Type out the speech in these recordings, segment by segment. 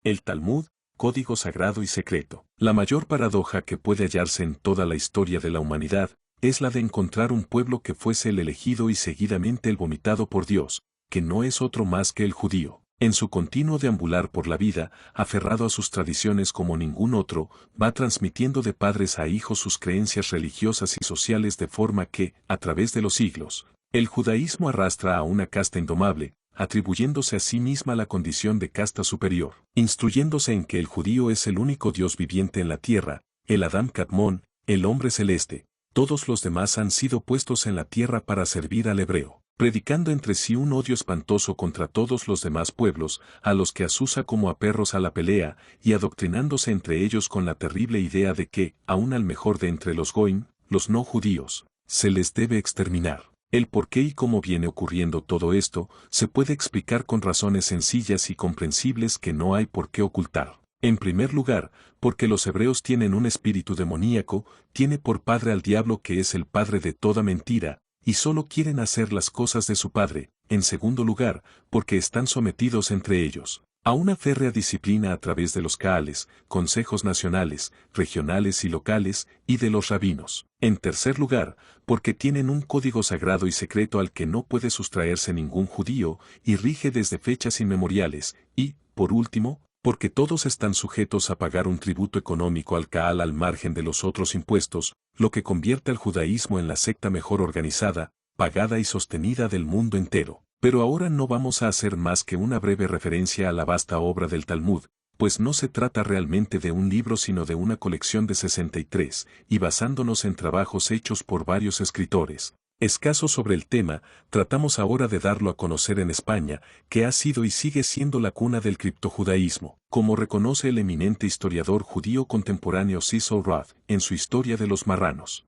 El Talmud, código sagrado y secreto. La mayor paradoja que puede hallarse en toda la historia de la humanidad es la de encontrar un pueblo que fuese el elegido y seguidamente el vomitado por Dios, que no es otro más que el judío. En su continuo deambular por la vida, aferrado a sus tradiciones como ningún otro, va transmitiendo de padres a hijos sus creencias religiosas y sociales de forma que, a través de los siglos, el judaísmo arrastra a una casta indomable, atribuyéndose a sí misma la condición de casta superior, instruyéndose en que el judío es el único Dios viviente en la tierra, el Adam Kadmon, el hombre celeste. Todos los demás han sido puestos en la tierra para servir al hebreo, predicando entre sí un odio espantoso contra todos los demás pueblos, a los que asusa como a perros a la pelea, y adoctrinándose entre ellos con la terrible idea de que, aun al mejor de entre los goim, los no judíos, se les debe exterminar. El por qué y cómo viene ocurriendo todo esto, se puede explicar con razones sencillas y comprensibles que no hay por qué ocultar. En primer lugar, porque los hebreos tienen un espíritu demoníaco, tiene por padre al diablo que es el padre de toda mentira, y solo quieren hacer las cosas de su padre. En segundo lugar, porque están sometidos entre ellos a una férrea disciplina a través de los kaales, consejos nacionales, regionales y locales, y de los rabinos. En tercer lugar, porque tienen un código sagrado y secreto al que no puede sustraerse ningún judío, y rige desde fechas inmemoriales, y, por último, porque todos están sujetos a pagar un tributo económico al Kaal al margen de los otros impuestos, lo que convierte al judaísmo en la secta mejor organizada, pagada y sostenida del mundo entero. Pero ahora no vamos a hacer más que una breve referencia a la vasta obra del Talmud, pues no se trata realmente de un libro sino de una colección de 63, y basándonos en trabajos hechos por varios escritores escasos sobre el tema, tratamos ahora de darlo a conocer en España, que ha sido y sigue siendo la cuna del criptojudaísmo, como reconoce el eminente historiador judío contemporáneo Cecil Roth en su Historia de los Marranos.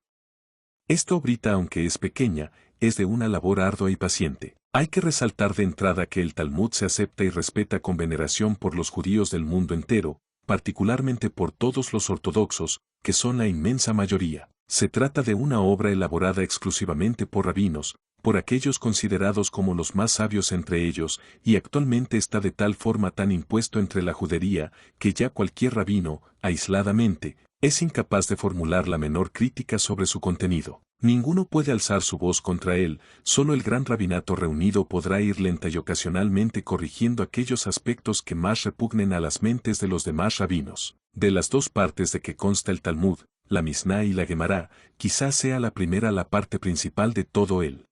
Esta obrita, aunque es pequeña, es de una labor ardua y paciente. Hay que resaltar de entrada que el Talmud se acepta y respeta con veneración por los judíos del mundo entero, particularmente por todos los ortodoxos, que son la inmensa mayoría. Se trata de una obra elaborada exclusivamente por rabinos, por aquellos considerados como los más sabios entre ellos, y actualmente está de tal forma tan impuesto entre la judería, que ya cualquier rabino, aisladamente, es incapaz de formular la menor crítica sobre su contenido. Ninguno puede alzar su voz contra él, solo el gran rabinato reunido podrá ir lenta y ocasionalmente corrigiendo aquellos aspectos que más repugnen a las mentes de los demás rabinos. De las dos partes de que consta el Talmud, la Misná y la Guemará, quizás sea la primera la parte principal de todo él.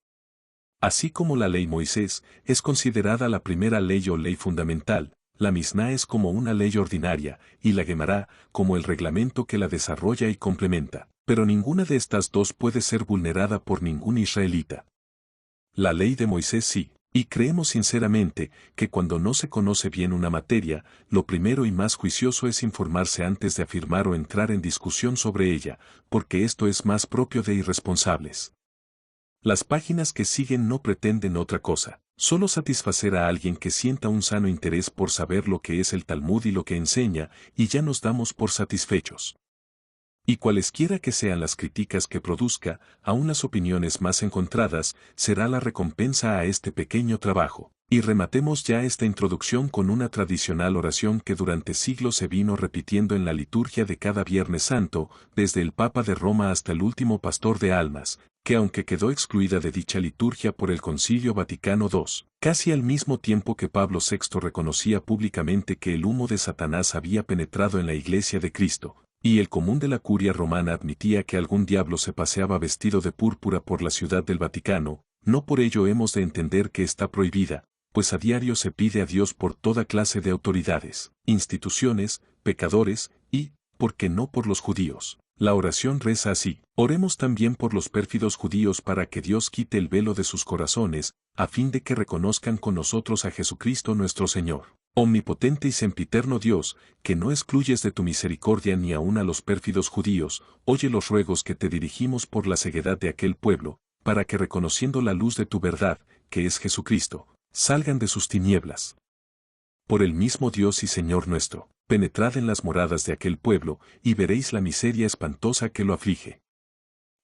Así como la ley Moisés es considerada la primera ley o ley fundamental, la Misná es como una ley ordinaria, y la Guemará como el reglamento que la desarrolla y complementa. Pero ninguna de estas dos puede ser vulnerada por ningún israelita. La ley de Moisés sí, y creemos sinceramente que cuando no se conoce bien una materia, lo primero y más juicioso es informarse antes de afirmar o entrar en discusión sobre ella, porque esto es más propio de irresponsables. Las páginas que siguen no pretenden otra cosa, solo satisfacer a alguien que sienta un sano interés por saber lo que es el Talmud y lo que enseña, y ya nos damos por satisfechos. Y cualesquiera que sean las críticas que produzca, aun las opiniones más encontradas, será la recompensa a este pequeño trabajo. Y rematemos ya esta introducción con una tradicional oración que durante siglos se vino repitiendo en la liturgia de cada Viernes Santo, desde el Papa de Roma hasta el último pastor de almas, que aunque quedó excluida de dicha liturgia por el Concilio Vaticano II, casi al mismo tiempo que Pablo VI reconocía públicamente que el humo de Satanás había penetrado en la Iglesia de Cristo, y el común de la curia romana admitía que algún diablo se paseaba vestido de púrpura por la ciudad del Vaticano, no por ello hemos de entender que está prohibida, pues a diario se pide a Dios por toda clase de autoridades, instituciones, pecadores, y, ¿por qué no por los judíos? La oración reza así: oremos también por los pérfidos judíos para que Dios quite el velo de sus corazones, a fin de que reconozcan con nosotros a Jesucristo nuestro Señor. Omnipotente y sempiterno Dios, que no excluyes de tu misericordia ni aun a los pérfidos judíos, oye los ruegos que te dirigimos por la ceguedad de aquel pueblo, para que reconociendo la luz de tu verdad, que es Jesucristo, salgan de sus tinieblas. Por el mismo Dios y Señor nuestro, penetrad en las moradas de aquel pueblo, y veréis la miseria espantosa que lo aflige.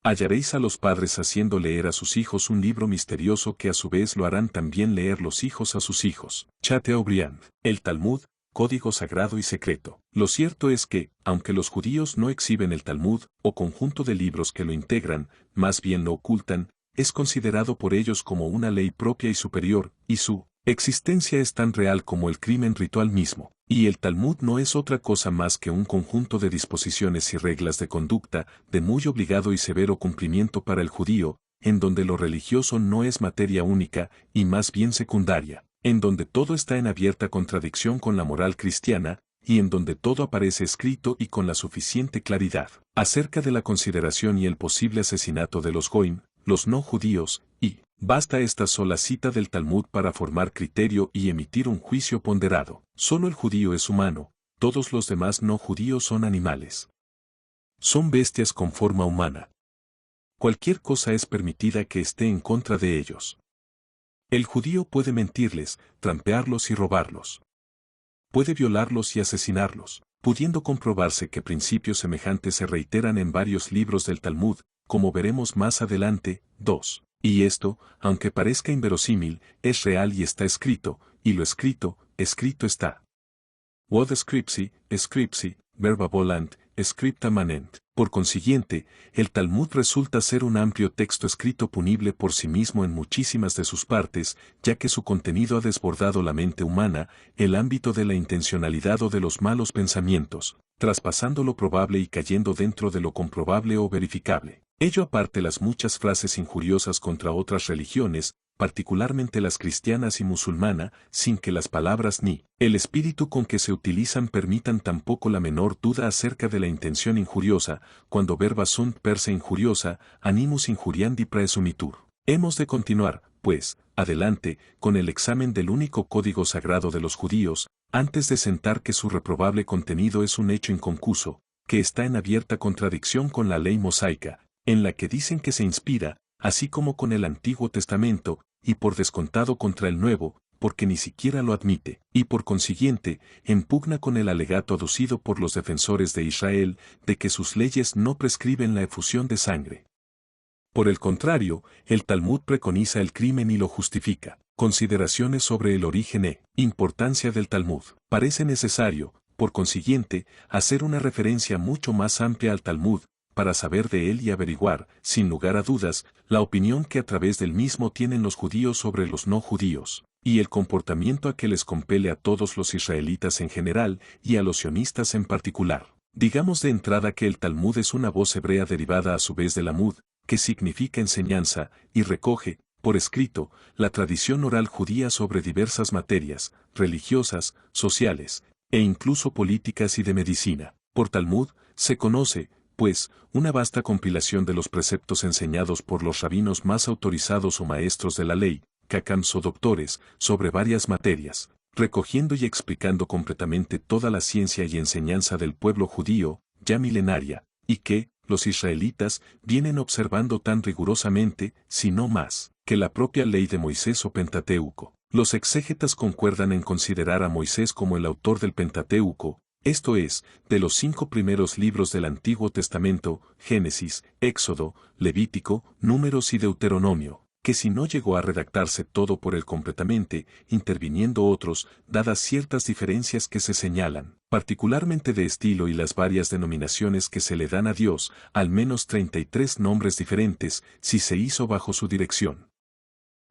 Hallaréis a los padres haciendo leer a sus hijos un libro misterioso que a su vez lo harán también leer los hijos a sus hijos. Chateaubriand. El Talmud, código sagrado y secreto. Lo cierto es que, aunque los judíos no exhiben el Talmud, o conjunto de libros que lo integran, más bien lo ocultan, es considerado por ellos como una ley propia y superior, y su existencia es tan real como el crimen ritual mismo. Y el Talmud no es otra cosa más que un conjunto de disposiciones y reglas de conducta, de muy obligado y severo cumplimiento para el judío, en donde lo religioso no es materia única, y más bien secundaria, en donde todo está en abierta contradicción con la moral cristiana, y en donde todo aparece escrito y con la suficiente claridad, acerca de la consideración y el posible asesinato de los goim, los no judíos, y basta esta sola cita del Talmud para formar criterio y emitir un juicio ponderado. Solo el judío es humano, todos los demás no judíos son animales. Son bestias con forma humana. Cualquier cosa es permitida que esté en contra de ellos. El judío puede mentirles, trampearlos y robarlos. Puede violarlos y asesinarlos, pudiendo comprobarse que principios semejantes se reiteran en varios libros del Talmud, como veremos más adelante. 2. Y esto, aunque parezca inverosímil, es real y está escrito, y lo escrito, escrito está. Vod scripsi, verba volant, scripta manent. Por consiguiente, el Talmud resulta ser un amplio texto escrito punible por sí mismo en muchísimas de sus partes, ya que su contenido ha desbordado la mente humana, el ámbito de la intencionalidad o de los malos pensamientos, traspasando lo probable y cayendo dentro de lo comprobable o verificable. Ello aparte las muchas frases injuriosas contra otras religiones, particularmente las cristianas y musulmana, sin que las palabras ni el espíritu con que se utilizan permitan tampoco la menor duda acerca de la intención injuriosa, cuando verba sunt per se injuriosa, animus injuriandi praesumitur. Hemos de continuar, pues, adelante, con el examen del único código sagrado de los judíos, antes de sentar que su reprobable contenido es un hecho inconcuso, que está en abierta contradicción con la ley mosaica, en la que dicen que se inspira, así como con el Antiguo Testamento, y por descontado contra el Nuevo, porque ni siquiera lo admite, y por consiguiente, en pugna con el alegato aducido por los defensores de Israel, de que sus leyes no prescriben la efusión de sangre. Por el contrario, el Talmud preconiza el crimen y lo justifica. Consideraciones sobre el origen e importancia del Talmud. Parece necesario, por consiguiente, hacer una referencia mucho más amplia al Talmud, para saber de él y averiguar, sin lugar a dudas, la opinión que a través del mismo tienen los judíos sobre los no judíos, y el comportamiento a que les compele a todos los israelitas en general y a los sionistas en particular. Digamos de entrada que el Talmud es una voz hebrea derivada a su vez del Amud, que significa enseñanza, y recoge, por escrito, la tradición oral judía sobre diversas materias, religiosas, sociales, e incluso políticas y de medicina. Por Talmud, se conoce, pues, una vasta compilación de los preceptos enseñados por los rabinos más autorizados o maestros de la ley, cacams o doctores, sobre varias materias, recogiendo y explicando completamente toda la ciencia y enseñanza del pueblo judío, ya milenaria, y que, los israelitas, vienen observando tan rigurosamente, si no más, que la propia ley de Moisés o Pentateuco. Los exégetas concuerdan en considerar a Moisés como el autor del Pentateuco, esto es, de los 5 primeros libros del Antiguo Testamento, Génesis, Éxodo, Levítico, Números y Deuteronomio, que si no llegó a redactarse todo por él completamente, interviniendo otros, dadas ciertas diferencias que se señalan, particularmente de estilo y las varias denominaciones que se le dan a Dios, al menos 33 nombres diferentes, si se hizo bajo su dirección.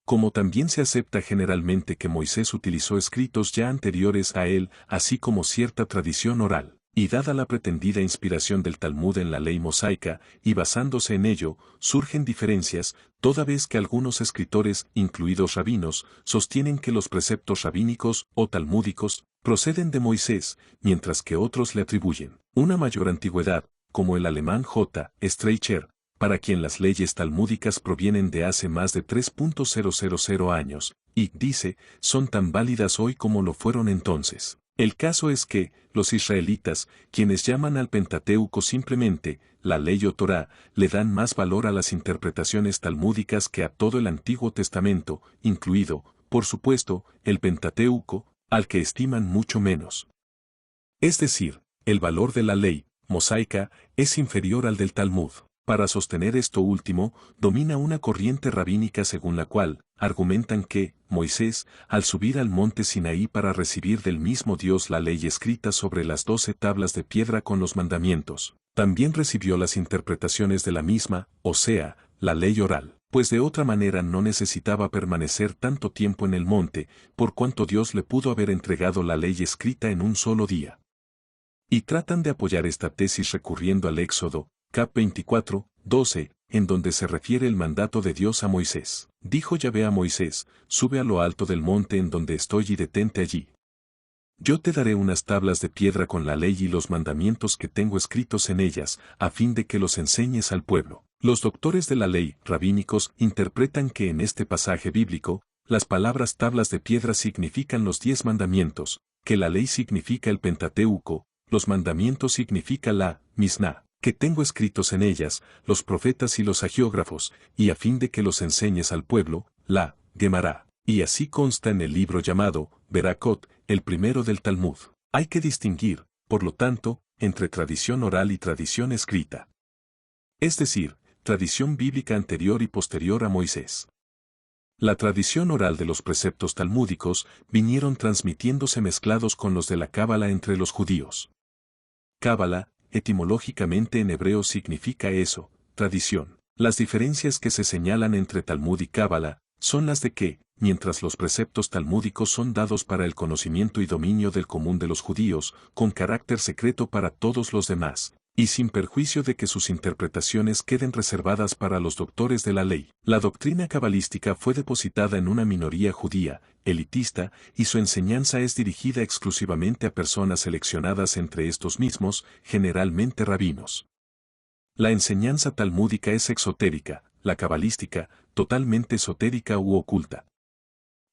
Como también se acepta generalmente que Moisés utilizó escritos ya anteriores a él, así como cierta tradición oral, y dada la pretendida inspiración del Talmud en la ley mosaica, y basándose en ello, surgen diferencias, toda vez que algunos escritores, incluidos rabinos, sostienen que los preceptos rabínicos o talmúdicos proceden de Moisés, mientras que otros le atribuyen una mayor antigüedad, como el alemán J. Streicher, para quien las leyes talmúdicas provienen de hace más de 3.000 años, y, dice, son tan válidas hoy como lo fueron entonces. El caso es que, los israelitas, quienes llaman al Pentateuco simplemente, la ley o Torá, le dan más valor a las interpretaciones talmúdicas que a todo el Antiguo Testamento, incluido, por supuesto, el Pentateuco, al que estiman mucho menos. Es decir, el valor de la ley mosaica es inferior al del Talmud. Para sostener esto último, domina una corriente rabínica según la cual, argumentan que, Moisés, al subir al monte Sinaí para recibir del mismo Dios la ley escrita sobre las 12 tablas de piedra con los mandamientos, también recibió las interpretaciones de la misma, o sea, la ley oral, pues de otra manera no necesitaba permanecer tanto tiempo en el monte, por cuanto Dios le pudo haber entregado la ley escrita en un solo día. Y tratan de apoyar esta tesis recurriendo al Éxodo, cap 24, 12, en donde se refiere el mandato de Dios a Moisés. Dijo Yahvé a Moisés, sube a lo alto del monte en donde estoy y detente allí. Yo te daré unas tablas de piedra con la ley y los mandamientos que tengo escritos en ellas, a fin de que los enseñes al pueblo. Los doctores de la ley, rabínicos, interpretan que en este pasaje bíblico, las palabras tablas de piedra significan los 10 mandamientos, que la ley significa el Pentateuco, los mandamientos significa la Misná, que tengo escritos en ellas, los profetas y los agiógrafos, y a fin de que los enseñes al pueblo, la Gemara. Y así consta en el libro llamado Berakot, el primero del Talmud. Hay que distinguir, por lo tanto, entre tradición oral y tradición escrita. Es decir, tradición bíblica anterior y posterior a Moisés. La tradición oral de los preceptos talmúdicos vinieron transmitiéndose mezclados con los de la Cábala entre los judíos. Cábala, etimológicamente en hebreo significa eso, tradición. Las diferencias que se señalan entre Talmud y Cábala son las de que, mientras los preceptos talmúdicos son dados para el conocimiento y dominio del común de los judíos, con carácter secreto para todos los demás, y sin perjuicio de que sus interpretaciones queden reservadas para los doctores de la ley, la doctrina cabalística fue depositada en una minoría judía, elitista, y su enseñanza es dirigida exclusivamente a personas seleccionadas entre estos mismos, generalmente rabinos. La enseñanza talmúdica es exotérica, la cabalística, totalmente esotérica u oculta.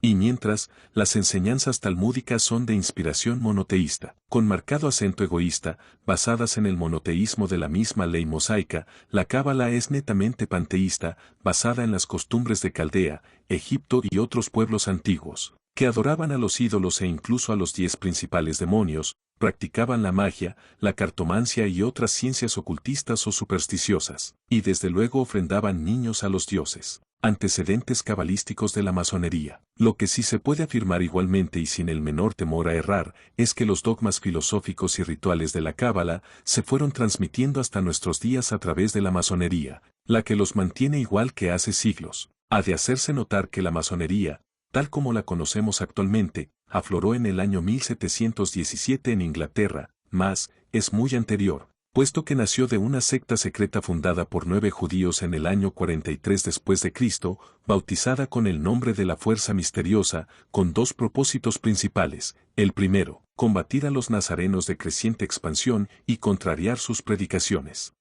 Y mientras, las enseñanzas talmúdicas son de inspiración monoteísta, con marcado acento egoísta, basadas en el monoteísmo de la misma ley mosaica, la Cábala es netamente panteísta, basada en las costumbres de Caldea, Egipto y otros pueblos antiguos, que adoraban a los ídolos e incluso a los 10 principales demonios, practicaban la magia, la cartomancia y otras ciencias ocultistas o supersticiosas, y desde luego ofrendaban niños a los dioses. Antecedentes cabalísticos de la masonería. Lo que sí se puede afirmar igualmente y sin el menor temor a errar, es que los dogmas filosóficos y rituales de la Cábala se fueron transmitiendo hasta nuestros días a través de la masonería, la que los mantiene igual que hace siglos. Ha de hacerse notar que la masonería, tal como la conocemos actualmente, afloró en el año 1717 en Inglaterra, mas, es muy anterior, puesto que nació de una secta secreta fundada por 9 judíos en el año 43 después de Cristo, bautizada con el nombre de la Fuerza Misteriosa, con 2 propósitos principales. El primero, combatir a los nazarenos de creciente expansión y contrariar sus predicaciones.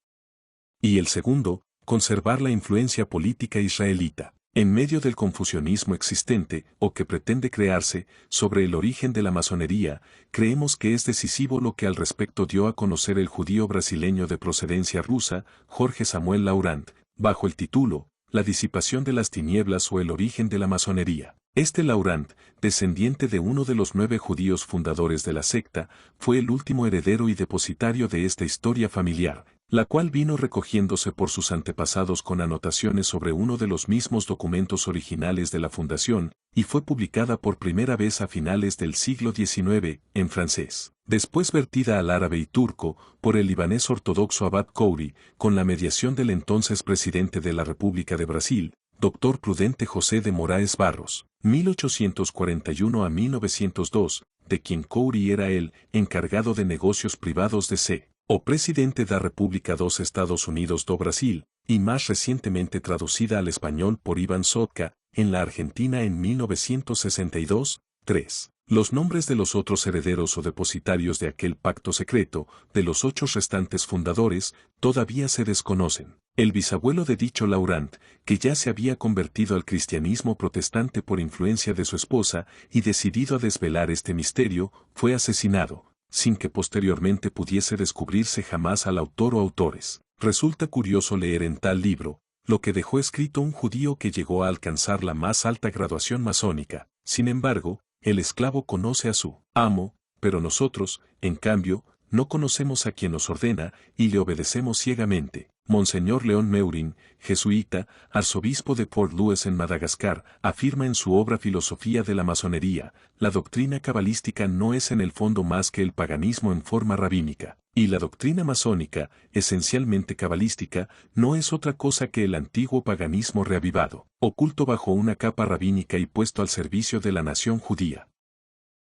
Y el segundo, conservar la influencia política israelita. En medio del confusionismo existente, o que pretende crearse, sobre el origen de la masonería, creemos que es decisivo lo que al respecto dio a conocer el judío brasileño de procedencia rusa, Jorge Samuel Laurent, bajo el título, La disipación de las tinieblas o el origen de la masonería. Este Laurent, descendiente de uno de los 9 judíos fundadores de la secta, fue el último heredero y depositario de esta historia familiar, la cual vino recogiéndose por sus antepasados con anotaciones sobre uno de los mismos documentos originales de la fundación, y fue publicada por primera vez a finales del siglo XIX, en francés. Después vertida al árabe y turco, por el libanés ortodoxo Abad Khouri, con la mediación del entonces presidente de la República de Brasil, Dr. Prudente José de Moraes Barros, 1841 a 1902, de quien Khouri era el encargado de negocios privados de C. O presidente da República dos Estados Unidos do Brasil, y más recientemente traducida al español por Iván Sotka, en la Argentina en 1962, 3. Los nombres de los otros herederos o depositarios de aquel pacto secreto, de los 8 restantes fundadores, todavía se desconocen. El bisabuelo de dicho Laurent, que ya se había convertido al cristianismo protestante por influencia de su esposa y decidido a desvelar este misterio, fue asesinado, sin que posteriormente pudiese descubrirse jamás al autor o autores. Resulta curioso leer en tal libro, lo que dejó escrito un judío que llegó a alcanzar la más alta graduación masónica. Sin embargo, el esclavo conoce a su amo, pero nosotros, en cambio, no conocemos a quien nos ordena y le obedecemos ciegamente. Monseñor León Meurin, jesuita, arzobispo de Port Louis en Madagascar, afirma en su obra Filosofía de la Masonería, la doctrina cabalística no es en el fondo más que el paganismo en forma rabínica, y la doctrina masónica, esencialmente cabalística, no es otra cosa que el antiguo paganismo reavivado, oculto bajo una capa rabínica y puesto al servicio de la nación judía.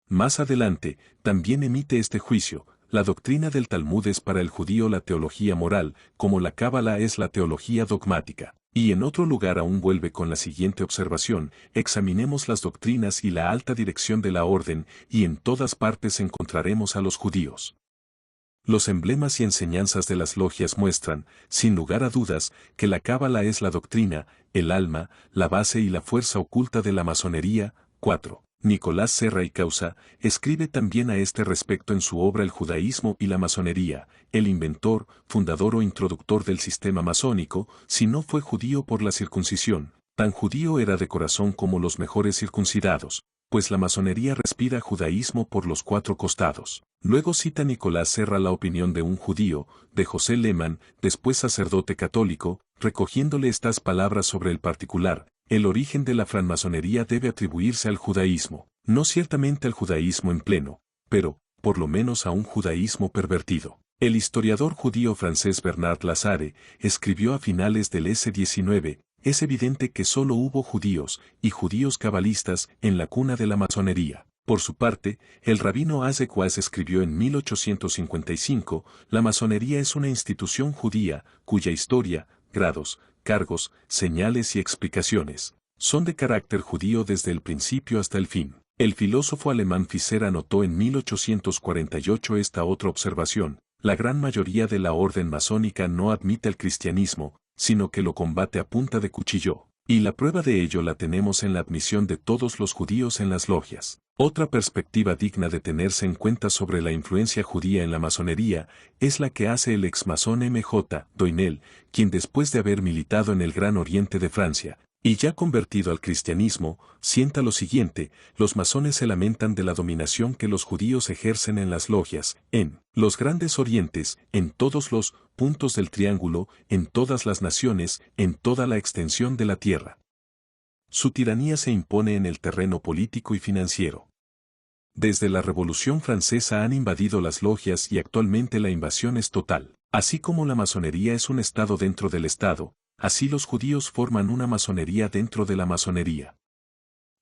Más adelante, también emite este juicio: la doctrina del Talmud es para el judío la teología moral, como la Cábala es la teología dogmática. Y en otro lugar aún vuelve con la siguiente observación: examinemos las doctrinas y la alta dirección de la orden, y en todas partes encontraremos a los judíos. Los emblemas y enseñanzas de las logias muestran, sin lugar a dudas, que la Cábala es la doctrina, el alma, la base y la fuerza oculta de la masonería. 4. Nicolás Serra y Causa escribe también a este respecto en su obra El judaísmo y la masonería. El inventor, fundador o introductor del sistema masónico, si no fue judío por la circuncisión, tan judío era de corazón como los mejores circuncidados, pues la masonería respira judaísmo por los cuatro costados. Luego cita Nicolás Serra la opinión de un judío, de José Lehmann, después sacerdote católico, recogiéndole estas palabras sobre el particular: el origen de la francmasonería debe atribuirse al judaísmo, no ciertamente al judaísmo en pleno, pero, por lo menos a un judaísmo pervertido. El historiador judío francés Bernard Lazare escribió a finales del S-19, es evidente que solo hubo judíos, y judíos cabalistas, en la cuna de la masonería. Por su parte, el rabino Isaac Weiss escribió en 1855, la masonería es una institución judía, cuya historia, grados, cargos, señales y explicaciones son de carácter judío desde el principio hasta el fin. El filósofo alemán Fischer anotó en 1848 esta otra observación: la gran mayoría de la orden masónica no admite el cristianismo, sino que lo combate a punta de cuchillo, y la prueba de ello la tenemos en la admisión de todos los judíos en las logias. Otra perspectiva digna de tenerse en cuenta sobre la influencia judía en la masonería es la que hace el ex-masón M.J. Doinel, quien después de haber militado en el Gran Oriente de Francia, y ya convertido al cristianismo, sienta lo siguiente: los masones se lamentan de la dominación que los judíos ejercen en las logias, en los grandes orientes, en todos los puntos del triángulo, en todas las naciones, en toda la extensión de la tierra. Su tiranía se impone en el terreno político y financiero. Desde la Revolución Francesa han invadido las logias y actualmente la invasión es total. Así como la masonería es un estado dentro del estado, así los judíos forman una masonería dentro de la masonería.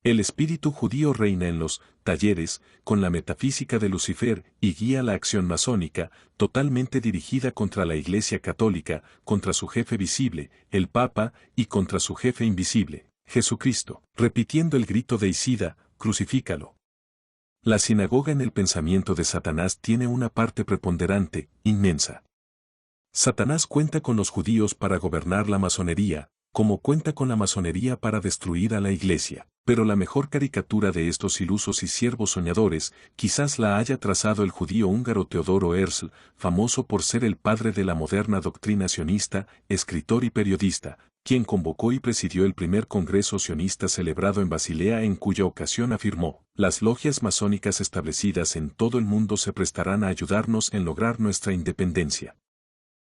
El espíritu judío reina en los talleres, con la metafísica de Lucifer, y guía la acción masónica, totalmente dirigida contra la Iglesia Católica, contra su jefe visible, el Papa, y contra su jefe invisible, Jesucristo, repitiendo el grito de Isida: crucifícalo. La sinagoga en el pensamiento de Satanás tiene una parte preponderante, inmensa. Satanás cuenta con los judíos para gobernar la masonería, como cuenta con la masonería para destruir a la Iglesia. Pero la mejor caricatura de estos ilusos y siervos soñadores quizás la haya trazado el judío húngaro Teodoro Herzl, famoso por ser el padre de la moderna doctrina sionista, escritor y periodista, quien convocó y presidió el primer congreso sionista celebrado en Basilea, en cuya ocasión afirmó: las logias masónicas establecidas en todo el mundo se prestarán a ayudarnos en lograr nuestra independencia.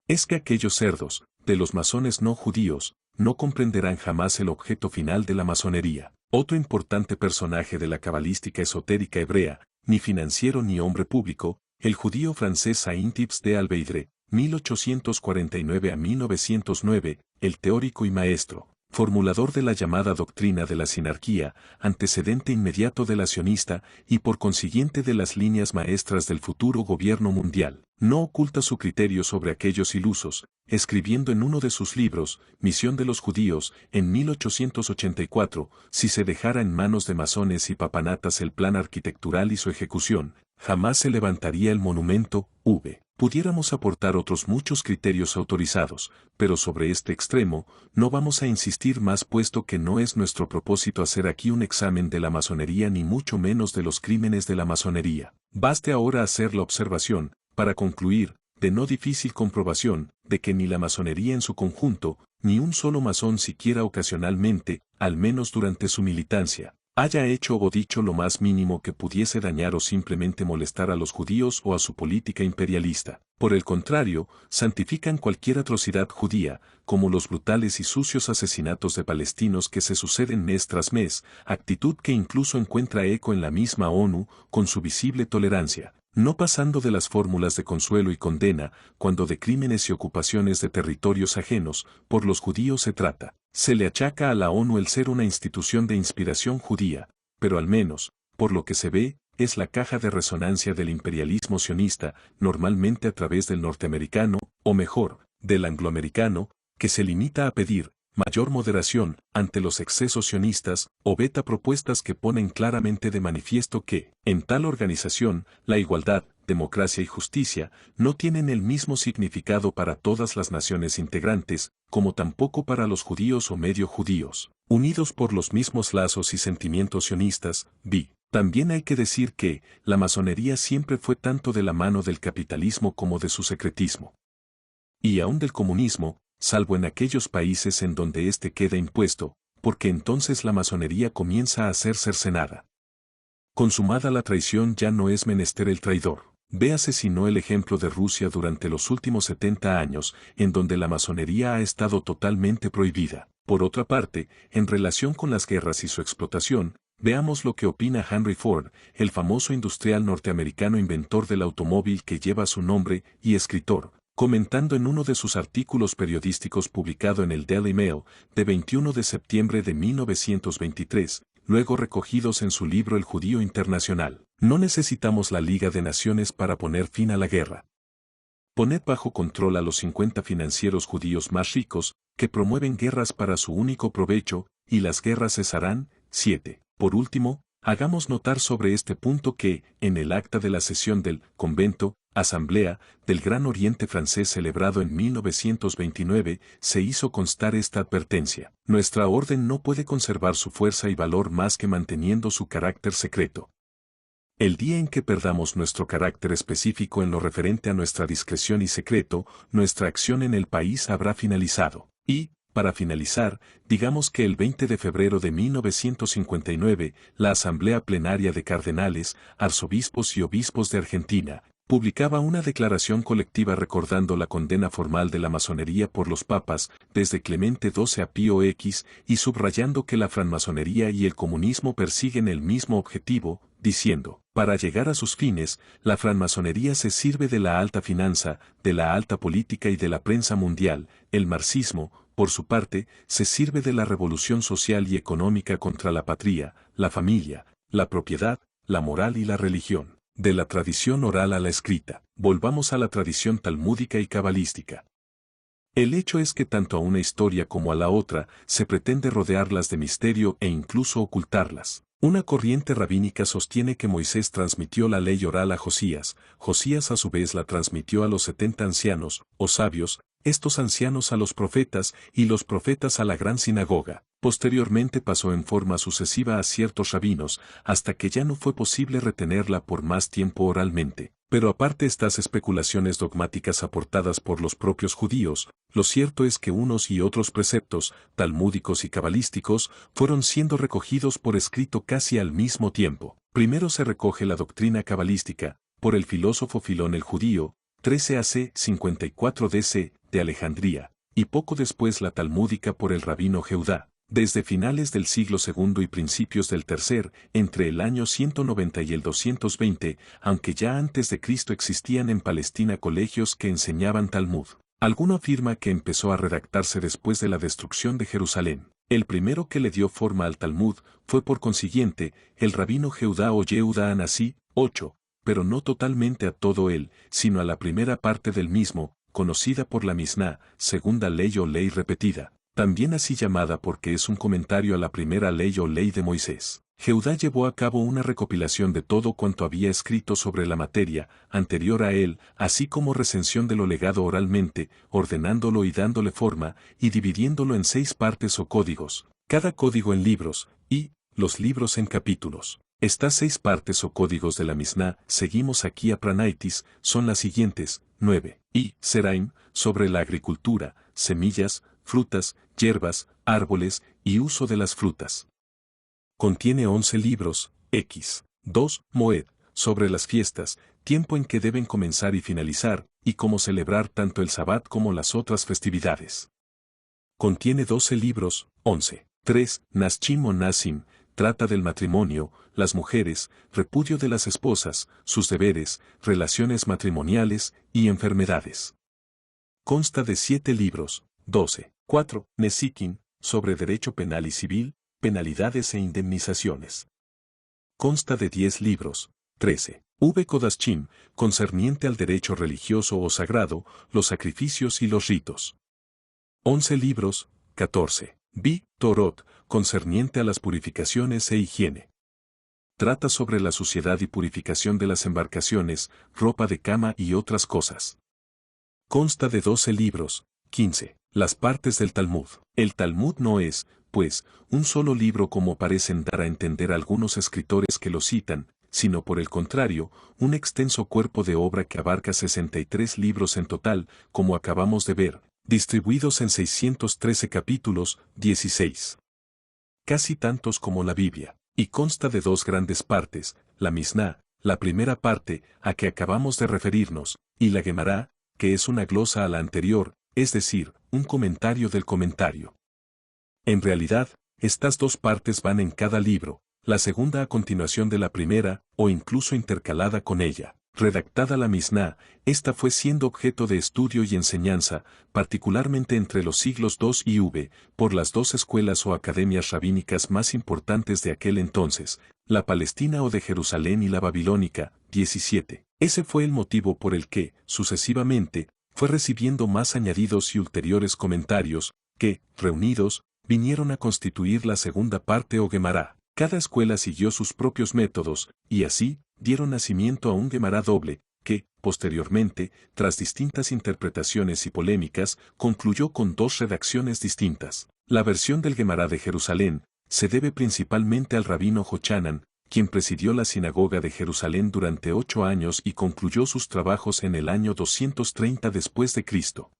Es que aquellos cerdos, de los masones no judíos, no comprenderán jamás el objeto final de la masonería. Otro importante personaje de la cabalística esotérica hebrea, ni financiero ni hombre público, el judío francés Saint-Yves de Alveidre, 1849 a 1909, el teórico y maestro, formulador de la llamada doctrina de la sinarquía, antecedente inmediato de la sionista y por consiguiente de las líneas maestras del futuro gobierno mundial, no oculta su criterio sobre aquellos ilusos, escribiendo en uno de sus libros, Misión de los Judíos, en 1884, si se dejara en manos de masones y papanatas el plan arquitectural y su ejecución, jamás se levantaría el monumento, V. Pudiéramos aportar otros muchos criterios autorizados, pero sobre este extremo, no vamos a insistir más puesto que no es nuestro propósito hacer aquí un examen de la masonería ni mucho menos de los crímenes de la masonería. Baste ahora hacer la observación, para concluir, de no difícil comprobación, de que ni la masonería en su conjunto, ni un solo masón siquiera ocasionalmente, al menos durante su militancia, haya hecho o dicho lo más mínimo que pudiese dañar o simplemente molestar a los judíos o a su política imperialista. Por el contrario, santifican cualquier atrocidad judía, como los brutales y sucios asesinatos de palestinos que se suceden mes tras mes, actitud que incluso encuentra eco en la misma ONU, con su visible tolerancia, no pasando de las fórmulas de consuelo y condena, cuando de crímenes y ocupaciones de territorios ajenos, por los judíos se trata. Se le achaca a la ONU el ser una institución de inspiración judía, pero al menos, por lo que se ve, es la caja de resonancia del imperialismo sionista, normalmente a través del norteamericano, o mejor, del angloamericano, que se limita a pedir mayor moderación ante los excesos sionistas, o veta propuestas que ponen claramente de manifiesto que, en tal organización, la igualdad, democracia y justicia no tienen el mismo significado para todas las naciones integrantes, como tampoco para los judíos o medio judíos, unidos por los mismos lazos y sentimientos sionistas. También hay que decir que la masonería siempre fue tanto de la mano del capitalismo como de su secretismo. Y aún del comunismo, salvo en aquellos países en donde éste queda impuesto, porque entonces la masonería comienza a ser cercenada. Consumada la traición ya no es menester el traidor. Véase si no el ejemplo de Rusia durante los últimos 70 años, en donde la masonería ha estado totalmente prohibida. Por otra parte, en relación con las guerras y su explotación, veamos lo que opina Henry Ford, el famoso industrial norteamericano inventor del automóvil que lleva su nombre y escritor, comentando en uno de sus artículos periodísticos publicado en el Daily Mail, de 21 de septiembre de 1923, luego recogidos en su libro El Judío Internacional. No necesitamos la Liga de Naciones para poner fin a la guerra. Poned bajo control a los 50 financieros judíos más ricos, que promueven guerras para su único provecho, y las guerras cesarán. 7. Por último, hagamos notar sobre este punto que, en el acta de la sesión del convento, Asamblea, del Gran Oriente francés celebrado en 1929, se hizo constar esta advertencia. Nuestra orden no puede conservar su fuerza y valor más que manteniendo su carácter secreto. El día en que perdamos nuestro carácter específico en lo referente a nuestra discreción y secreto, nuestra acción en el país habrá finalizado. Y, para finalizar, digamos que el 20 de febrero de 1959, la Asamblea Plenaria de Cardenales, Arzobispos y Obispos de Argentina, publicaba una declaración colectiva recordando la condena formal de la masonería por los papas, desde Clemente XII a Pío X, y subrayando que la francmasonería y el comunismo persiguen el mismo objetivo, diciendo, para llegar a sus fines, la francmasonería se sirve de la alta finanza, de la alta política y de la prensa mundial. El marxismo, por su parte, se sirve de la revolución social y económica contra la patria, la familia, la propiedad, la moral y la religión. De la tradición oral a la escrita, volvamos a la tradición talmúdica y cabalística. El hecho es que tanto a una historia como a la otra se pretende rodearlas de misterio e incluso ocultarlas. Una corriente rabínica sostiene que Moisés transmitió la ley oral a Josías, Josías a su vez la transmitió a los 70 ancianos, o sabios, estos ancianos a los profetas y los profetas a la gran sinagoga. Posteriormente pasó en forma sucesiva a ciertos rabinos, hasta que ya no fue posible retenerla por más tiempo oralmente. Pero aparte estas especulaciones dogmáticas aportadas por los propios judíos, lo cierto es que unos y otros preceptos, talmúdicos y cabalísticos, fueron siendo recogidos por escrito casi al mismo tiempo. Primero se recoge la doctrina cabalística, por el filósofo Filón el judío, 13 AC 54 DC, de Alejandría, y poco después la talmúdica por el rabino Jehudá. Desde finales del siglo II y principios del tercer, entre el año 190 y el 220, aunque ya antes de Cristo existían en Palestina colegios que enseñaban Talmud. Alguno afirma que empezó a redactarse después de la destrucción de Jerusalén. El primero que le dio forma al Talmud fue por consiguiente el rabino Jehudá o Yehuda Anasí, 8, pero no totalmente a todo él, sino a la primera parte del mismo, conocida por la Misná, segunda ley o ley repetida. También así llamada porque es un comentario a la primera ley o ley de Moisés. Jehudá llevó a cabo una recopilación de todo cuanto había escrito sobre la materia anterior a él, así como recensión de lo legado oralmente, ordenándolo y dándole forma, y dividiéndolo en 6 partes o códigos, cada código en libros, y los libros en capítulos. Estas 6 partes o códigos de la Misná, seguimos aquí a Pranaitis, son las siguientes: 9, y Seraim, sobre la agricultura, semillas, frutas, hierbas, árboles, y uso de las frutas. Contiene 11 libros, 2 Moed, sobre las fiestas, tiempo en que deben comenzar y finalizar, y cómo celebrar tanto el Sabbat como las otras festividades. Contiene 12 libros, 3 Naschim o Nasim, trata del matrimonio, las mujeres, repudio de las esposas, sus deberes, relaciones matrimoniales y enfermedades. Consta de 7 libros, 4 Nesikin, sobre derecho penal y civil, penalidades e indemnizaciones. Consta de 10 libros, 13 Kodaschim, concerniente al derecho religioso o sagrado, los sacrificios y los ritos. 11 libros, 14 Torot, concerniente a las purificaciones e higiene. Trata sobre la suciedad y purificación de las embarcaciones, ropa de cama y otras cosas. Consta de 12 libros, 15 Las partes del Talmud. El Talmud no es, pues, un solo libro como parecen dar a entender algunos escritores que lo citan, sino por el contrario, un extenso cuerpo de obra que abarca 63 libros en total, como acabamos de ver, distribuidos en 613 capítulos, 16. Casi tantos como la Biblia, y consta de 2 grandes partes, la Misná, la primera parte, a que acabamos de referirnos, y la Gemará, que es una glosa a la anterior, es decir, un comentario del comentario. En realidad, estas 2 partes van en cada libro, la segunda a continuación de la primera, o incluso intercalada con ella. Redactada la Misná, esta fue siendo objeto de estudio y enseñanza, particularmente entre los siglos II y V, por las 2 escuelas o academias rabínicas más importantes de aquel entonces, la palestina o de Jerusalén y la babilónica, 17. Ese fue el motivo por el que, sucesivamente, fue recibiendo más añadidos y ulteriores comentarios, que, reunidos, vinieron a constituir la segunda parte o Gemará. Cada escuela siguió sus propios métodos, y así, dieron nacimiento a un Gemará doble, que, posteriormente, tras distintas interpretaciones y polémicas, concluyó con 2 redacciones distintas. La versión del Gemará de Jerusalén se debe principalmente al rabino Jochanan, quien presidió la sinagoga de Jerusalén durante 8 años y concluyó sus trabajos en el año 230 después de Cristo.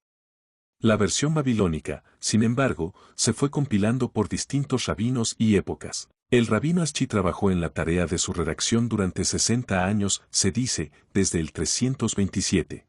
La versión babilónica, sin embargo, se fue compilando por distintos rabinos y épocas. El rabino Aschi trabajó en la tarea de su redacción durante 60 años, se dice, desde el 327.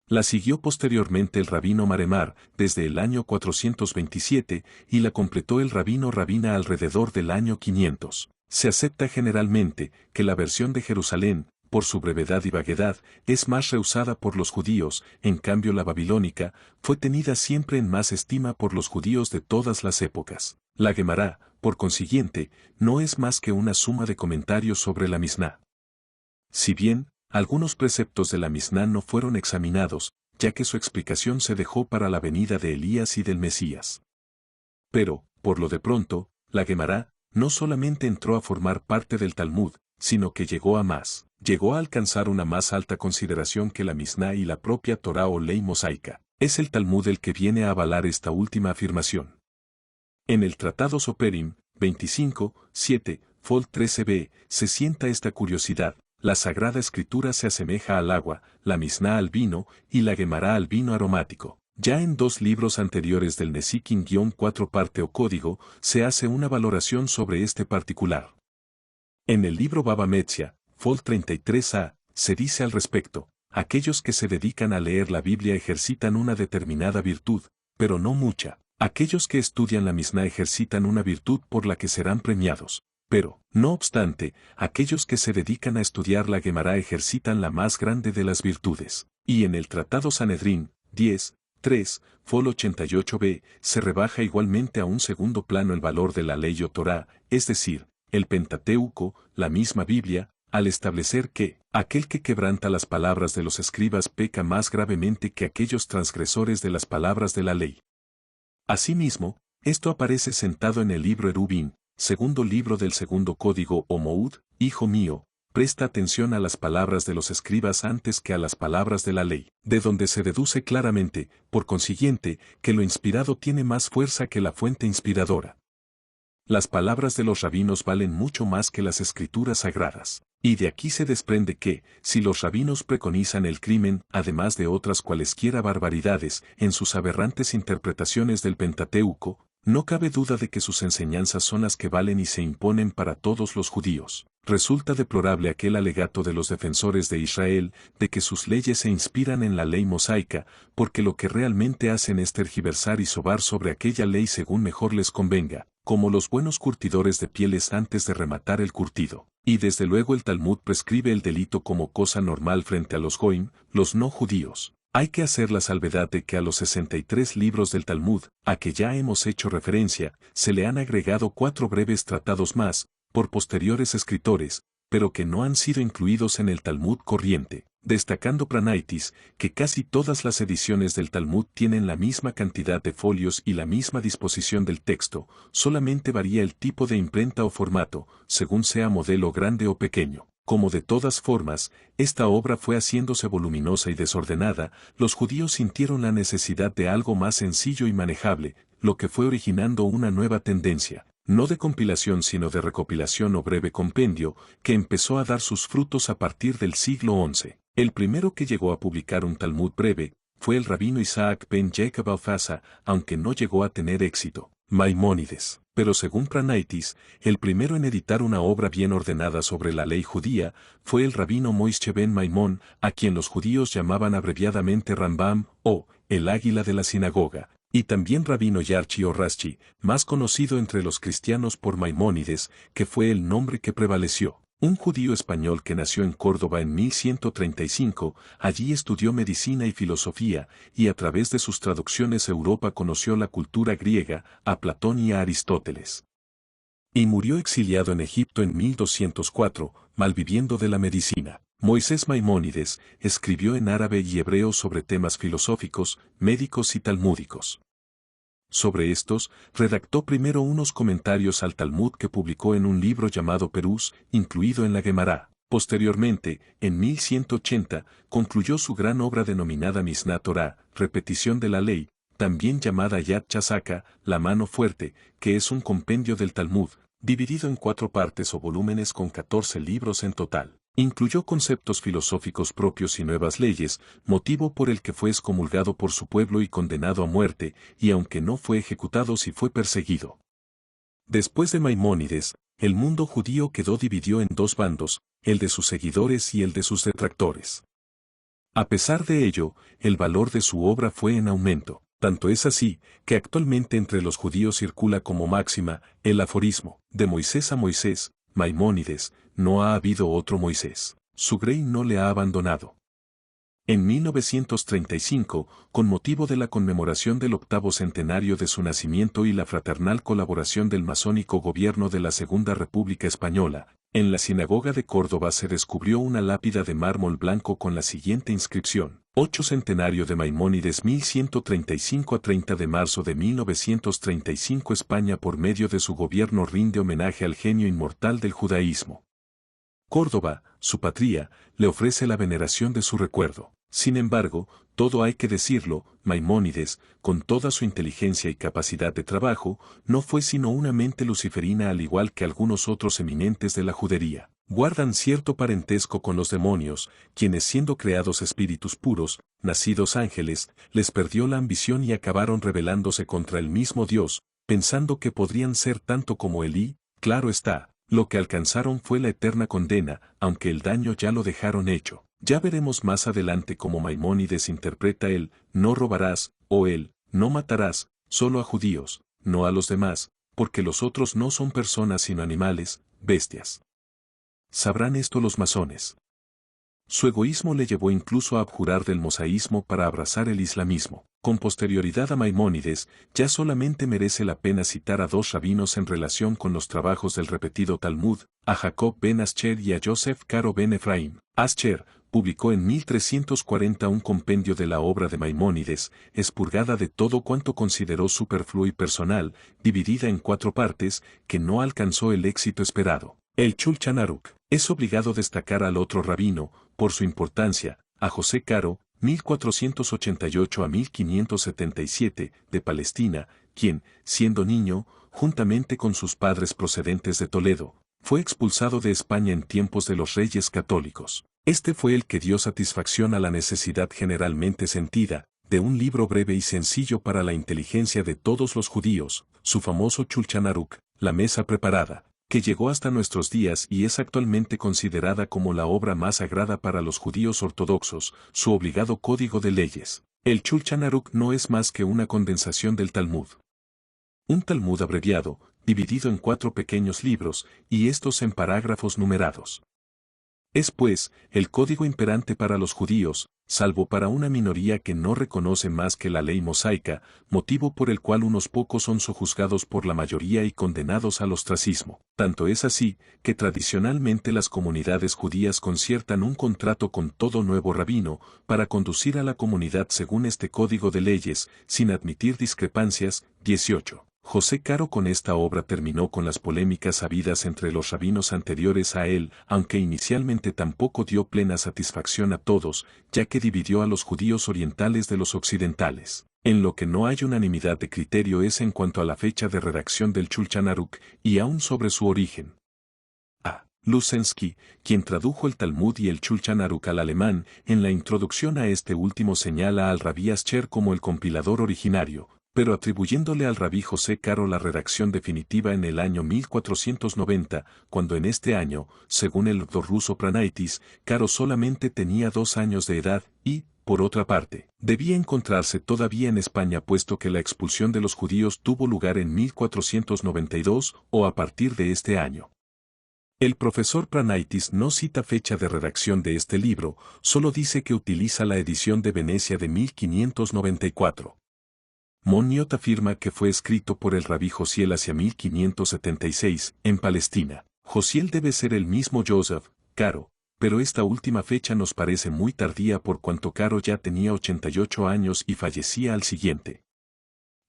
La siguió posteriormente el rabino Maremar, desde el año 427, y la completó el rabino Rabina alrededor del año 500. Se acepta generalmente que la versión de Jerusalén, por su brevedad y vaguedad, es más rehusada por los judíos, en cambio la babilónica, fue tenida siempre en más estima por los judíos de todas las épocas. La Gemará, por consiguiente, no es más que una suma de comentarios sobre la Misná. Si bien, algunos preceptos de la Misná no fueron examinados, ya que su explicación se dejó para la venida de Elías y del Mesías. Pero, por lo de pronto, la Gemará, no solamente entró a formar parte del Talmud, sino que llegó a alcanzar una más alta consideración que la Misná y la propia Torá o ley mosaica. Es el Talmud el que viene a avalar esta última afirmación. En el Tratado Soperim, 25, 7, Fol 13b, se sienta esta curiosidad: la Sagrada Escritura se asemeja al agua, la Misná al vino y la Gemará al vino aromático. Ya en 2 libros anteriores del Nesikin-4 parte o código, se hace una valoración sobre este particular. En el libro Baba Metzia, Fol 33a, se dice al respecto: aquellos que se dedican a leer la Biblia ejercitan una determinada virtud, pero no mucha. Aquellos que estudian la Misná ejercitan una virtud por la que serán premiados. Pero, no obstante, aquellos que se dedican a estudiar la Gemará ejercitan la más grande de las virtudes. Y en el Tratado Sanedrín, 10, 3, Fol 88b, se rebaja igualmente a un segundo plano el valor de la ley o Torá, es decir, el Pentateuco, la misma Biblia, al establecer que, aquel que quebranta las palabras de los escribas peca más gravemente que aquellos transgresores de las palabras de la ley. Asimismo, esto aparece sentado en el libro Erubín, segundo libro del segundo código o Moud: hijo mío, presta atención a las palabras de los escribas antes que a las palabras de la ley, de donde se deduce claramente, por consiguiente, que lo inspirado tiene más fuerza que la fuente inspiradora. Las palabras de los rabinos valen mucho más que las escrituras sagradas. Y de aquí se desprende que, si los rabinos preconizan el crimen, además de otras cualesquiera barbaridades, en sus aberrantes interpretaciones del Pentateuco, No cabe duda de que sus enseñanzas son las que valen y se imponen para todos los judíos. Resulta deplorable aquel alegato de los defensores de Israel de que sus leyes se inspiran en la ley mosaica, porque lo que realmente hacen es tergiversar y sobar sobre aquella ley según mejor les convenga, como los buenos curtidores de pieles antes de rematar el curtido. Y desde luego el Talmud prescribe el delito como cosa normal frente a los goim, los no judíos. Hay que hacer la salvedad de que a los 63 libros del Talmud, a que ya hemos hecho referencia, se le han agregado 4 breves tratados más, por posteriores escritores, pero que no han sido incluidos en el Talmud corriente, destacando Pranaitis, que casi todas las ediciones del Talmud tienen la misma cantidad de folios y la misma disposición del texto, solamente varía el tipo de imprenta o formato, según sea modelo grande o pequeño. Como de todas formas, esta obra fue haciéndose voluminosa y desordenada, los judíos sintieron la necesidad de algo más sencillo y manejable, lo que fue originando una nueva tendencia, no de compilación sino de recopilación o breve compendio, que empezó a dar sus frutos a partir del siglo XI. El primero que llegó a publicar un Talmud breve fue el rabino Isaac ben Jacob Alfasa, aunque no llegó a tener éxito. Maimónides. Pero según Pranaitis, el primero en editar una obra bien ordenada sobre la ley judía fue el rabino Moishe ben Maimón, a quien los judíos llamaban abreviadamente Rambam, o el águila de la sinagoga, y también rabino Yarchi o Raschi, más conocido entre los cristianos por Maimónides, que fue el nombre que prevaleció. Un judío español que nació en Córdoba en 1135, allí estudió medicina y filosofía, y a través de sus traducciones a Europa conoció la cultura griega, a Platón y a Aristóteles. Y murió exiliado en Egipto en 1204, malviviendo de la medicina. Moisés Maimónides escribió en árabe y hebreo sobre temas filosóficos, médicos y talmúdicos. Sobre estos, redactó primero unos comentarios al Talmud que publicó en un libro llamado Perús, incluido en la Guemará. Posteriormente, en 1180, concluyó su gran obra denominada Misná Torá, repetición de la ley, también llamada Yad Chasaka, la mano fuerte, que es un compendio del Talmud, dividido en 4 partes o volúmenes con 14 libros en total. Incluyó conceptos filosóficos propios y nuevas leyes, motivo por el que fue excomulgado por su pueblo y condenado a muerte, y aunque no fue ejecutado sí fue perseguido. Después de Maimónides, el mundo judío quedó dividido en 2 bandos, el de sus seguidores y el de sus detractores. A pesar de ello, el valor de su obra fue en aumento. Tanto es así, que actualmente entre los judíos circula como máxima, el aforismo, de Moisés a Moisés, Maimónides, no ha habido otro Moisés. Su grey no le ha abandonado. En 1935, con motivo de la conmemoración del 8º centenario de su nacimiento y la fraternal colaboración del masónico gobierno de la Segunda República Española, en la sinagoga de Córdoba se descubrió una lápida de mármol blanco con la siguiente inscripción: 8 centenario de Maimónides 1135 a 30 de marzo de 1935 España por medio de su gobierno rinde homenaje al genio inmortal del judaísmo. Córdoba, su patria, le ofrece la veneración de su recuerdo. Sin embargo, todo hay que decirlo, Maimónides, con toda su inteligencia y capacidad de trabajo, no fue sino una mente luciferina al igual que algunos otros eminentes de la judería. Guardan cierto parentesco con los demonios, quienes siendo creados espíritus puros, nacidos ángeles, les perdió la ambición y acabaron rebelándose contra el mismo Dios, pensando que podrían ser tanto como él y, claro está, lo que alcanzaron fue la eterna condena, aunque el daño ya lo dejaron hecho. Ya veremos más adelante cómo Maimónides interpreta el no robarás, o el no matarás, solo a judíos, no a los demás, porque los otros no son personas sino animales, bestias. Sabrán esto los masones. Su egoísmo le llevó incluso a abjurar del mosaísmo para abrazar el islamismo. Con posterioridad a Maimónides, ya solamente merece la pena citar a 2 rabinos en relación con los trabajos del repetido Talmud, a Jacob ben Ascher y a Joseph Caro ben Efraim. Ascher publicó en 1340 un compendio de la obra de Maimónides, expurgada de todo cuanto consideró superfluo y personal, dividida en 4 partes, que no alcanzó el éxito esperado. El Shulchan Aruch. Es obligado destacar al otro rabino, por su importancia, a José Caro, 1488 a 1577, de Palestina, quien, siendo niño, juntamente con sus padres procedentes de Toledo, fue expulsado de España en tiempos de los reyes católicos. Este fue el que dio satisfacción a la necesidad generalmente sentida, de un libro breve y sencillo para la inteligencia de todos los judíos, su famoso Shulchan Aruch, la mesa preparada, que llegó hasta nuestros días y es actualmente considerada como la obra más sagrada para los judíos ortodoxos, su obligado código de leyes. El Shulchan Aruch no es más que una condensación del Talmud. Un Talmud abreviado, dividido en 4 pequeños libros, y estos en parágrafos numerados. Es pues, el código imperante para los judíos, salvo para una minoría que no reconoce más que la ley mosaica, motivo por el cual unos pocos son sojuzgados por la mayoría y condenados al ostracismo. Tanto es así, que tradicionalmente las comunidades judías conciertan un contrato con todo nuevo rabino, para conducir a la comunidad según este código de leyes, sin admitir discrepancias. 18. José Caro con esta obra terminó con las polémicas habidas entre los rabinos anteriores a él, aunque inicialmente tampoco dio plena satisfacción a todos, ya que dividió a los judíos orientales de los occidentales. En lo que no hay unanimidad de criterio es en cuanto a la fecha de redacción del Shulchan Aruch, y aún sobre su origen. A. Lusensky, quien tradujo el Talmud y el Shulchan Aruch al alemán, en la introducción a este último señala al Rabí Ascher como el compilador originario, pero atribuyéndole al rabí José Caro la redacción definitiva en el año 1490, cuando en este año, según el doctor ruso Pranaitis, Caro solamente tenía 2 años de edad y, por otra parte, debía encontrarse todavía en España puesto que la expulsión de los judíos tuvo lugar en 1492 o a partir de este año. El profesor Pranaitis no cita fecha de redacción de este libro, solo dice que utiliza la edición de Venecia de 1594. Monniot afirma que fue escrito por el rabí Josiel hacia 1576, en Palestina. Josiel debe ser el mismo Joseph Caro, pero esta última fecha nos parece muy tardía por cuanto Caro ya tenía 88 años y fallecía al siguiente.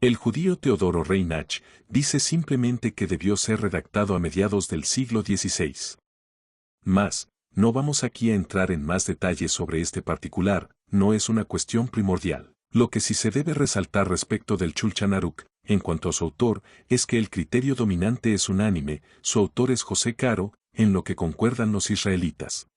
El judío Teodoro Reinach dice simplemente que debió ser redactado a mediados del siglo XVI. Mas, no vamos aquí a entrar en más detalles sobre este particular, no es una cuestión primordial. Lo que sí se debe resaltar respecto del Shulchan Aruch, en cuanto a su autor, es que el criterio dominante es unánime, su autor es José Caro, en lo que concuerdan los israelitas.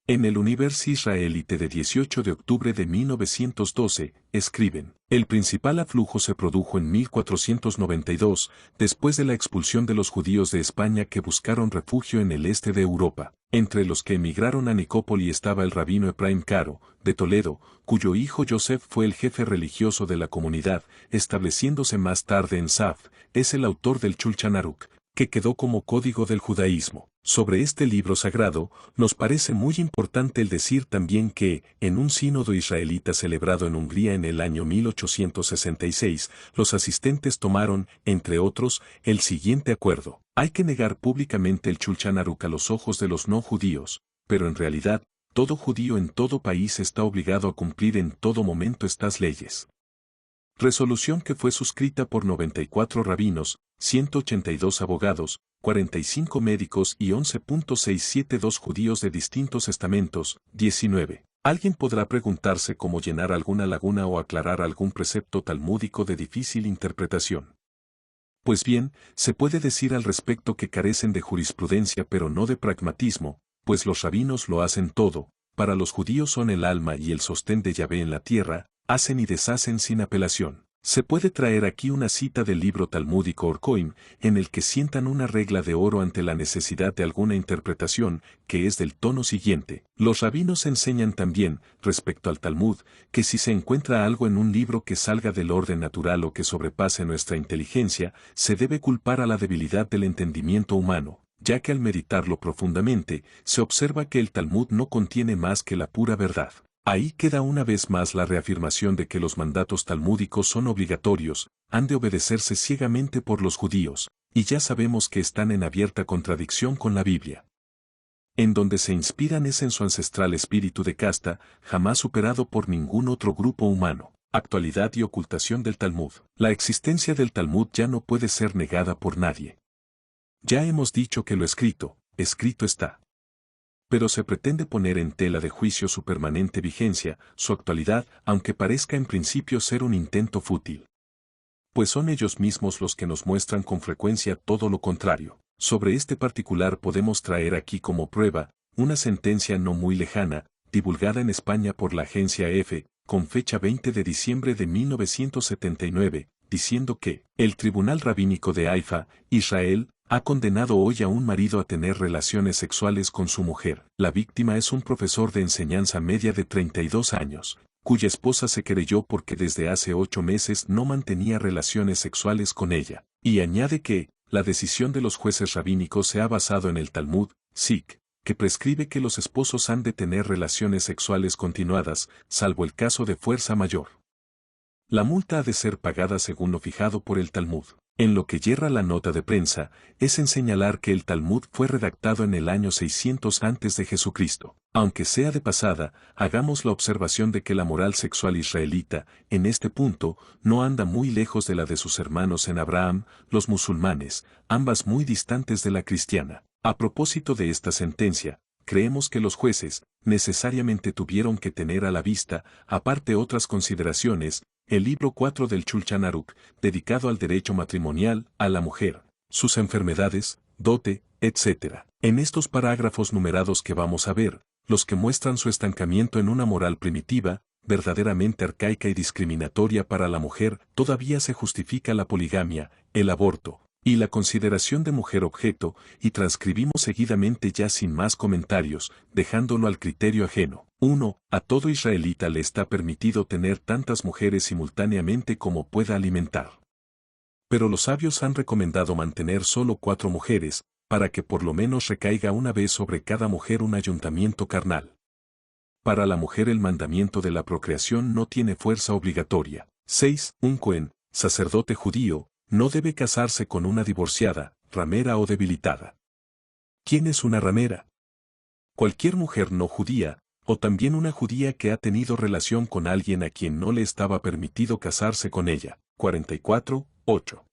En el Universo Israelite de 18 de octubre de 1912, escriben, el principal aflujo se produjo en 1492, después de la expulsión de los judíos de España que buscaron refugio en el este de Europa. Entre los que emigraron a Nicópoli estaba el rabino Efraín Caro, de Toledo, cuyo hijo Yosef fue el jefe religioso de la comunidad, estableciéndose más tarde en Saf, es el autor del Shulchan Aruch, que quedó como código del judaísmo. Sobre este libro sagrado, nos parece muy importante el decir también que, en un sínodo israelita celebrado en Hungría en el año 1866, los asistentes tomaron, entre otros, el siguiente acuerdo. Hay que negar públicamente el Shulchan Aruch a los ojos de los no judíos, pero en realidad, todo judío en todo país está obligado a cumplir en todo momento estas leyes. Resolución que fue suscrita por 94 rabinos, 182 abogados, 45 médicos y 11.672 judíos de distintos estamentos. 19. Alguien podrá preguntarse cómo llenar alguna laguna o aclarar algún precepto talmúdico de difícil interpretación. Pues bien, se puede decir al respecto que carecen de jurisprudencia pero no de pragmatismo, pues los rabinos lo hacen todo, para los judíos son el alma y el sostén de Yahvé en la tierra, hacen y deshacen sin apelación. Se puede traer aquí una cita del libro talmúdico Orcoim, en el que sientan una regla de oro ante la necesidad de alguna interpretación, que es del tono siguiente. Los rabinos enseñan también, respecto al Talmud, que si se encuentra algo en un libro que salga del orden natural o que sobrepase nuestra inteligencia, se debe culpar a la debilidad del entendimiento humano, ya que al meditarlo profundamente, se observa que el Talmud no contiene más que la pura verdad. Ahí queda una vez más la reafirmación de que los mandatos talmúdicos son obligatorios, han de obedecerse ciegamente por los judíos, y ya sabemos que están en abierta contradicción con la Biblia. En donde se inspiran es en su ancestral espíritu de casta, jamás superado por ningún otro grupo humano. Actualidad y ocultación del Talmud. La existencia del Talmud ya no puede ser negada por nadie. Ya hemos dicho que lo escrito está. Pero se pretende poner en tela de juicio su permanente vigencia, su actualidad, aunque parezca en principio ser un intento fútil. Pues son ellos mismos los que nos muestran con frecuencia todo lo contrario. Sobre este particular podemos traer aquí como prueba, una sentencia no muy lejana, divulgada en España por la agencia EFE, con fecha 20 de diciembre de 1979, diciendo que el tribunal rabínico de Haifa, Israel, ha condenado hoy a un marido a tener relaciones sexuales con su mujer. La víctima es un profesor de enseñanza media de 32 años, cuya esposa se querelló porque desde hace 8 meses no mantenía relaciones sexuales con ella. Y añade que la decisión de los jueces rabínicos se ha basado en el Talmud, Sikh, que prescribe que los esposos han de tener relaciones sexuales continuadas, salvo el caso de fuerza mayor. La multa ha de ser pagada según lo fijado por el Talmud. En lo que yerra la nota de prensa, es en señalar que el Talmud fue redactado en el año 600 antes de Jesucristo. Aunque sea de pasada, hagamos la observación de que la moral sexual israelita, en este punto, no anda muy lejos de la de sus hermanos en Abraham, los musulmanes, ambas muy distantes de la cristiana. A propósito de esta sentencia, creemos que los jueces, necesariamente tuvieron que tener a la vista, aparte otras consideraciones, el libro 4 del Shulchan Aruch, dedicado al derecho matrimonial, a la mujer, sus enfermedades, dote, etc. En estos parágrafos numerados que vamos a ver, los que muestran su estancamiento en una moral primitiva, verdaderamente arcaica y discriminatoria para la mujer, todavía se justifica la poligamia, el aborto, y la consideración de mujer objeto, y transcribimos seguidamente ya sin más comentarios, dejándolo al criterio ajeno. 1. A todo israelita le está permitido tener tantas mujeres simultáneamente como pueda alimentar. Pero los sabios han recomendado mantener solo 4 mujeres, para que por lo menos recaiga una vez sobre cada mujer un ayuntamiento carnal. Para la mujer el mandamiento de la procreación no tiene fuerza obligatoria. 6. Un cohen, sacerdote judío, no debe casarse con una divorciada, ramera o debilitada. ¿Quién es una ramera? Cualquier mujer no judía, o también una judía que ha tenido relación con alguien a quien no le estaba permitido casarse con ella. 44, 8.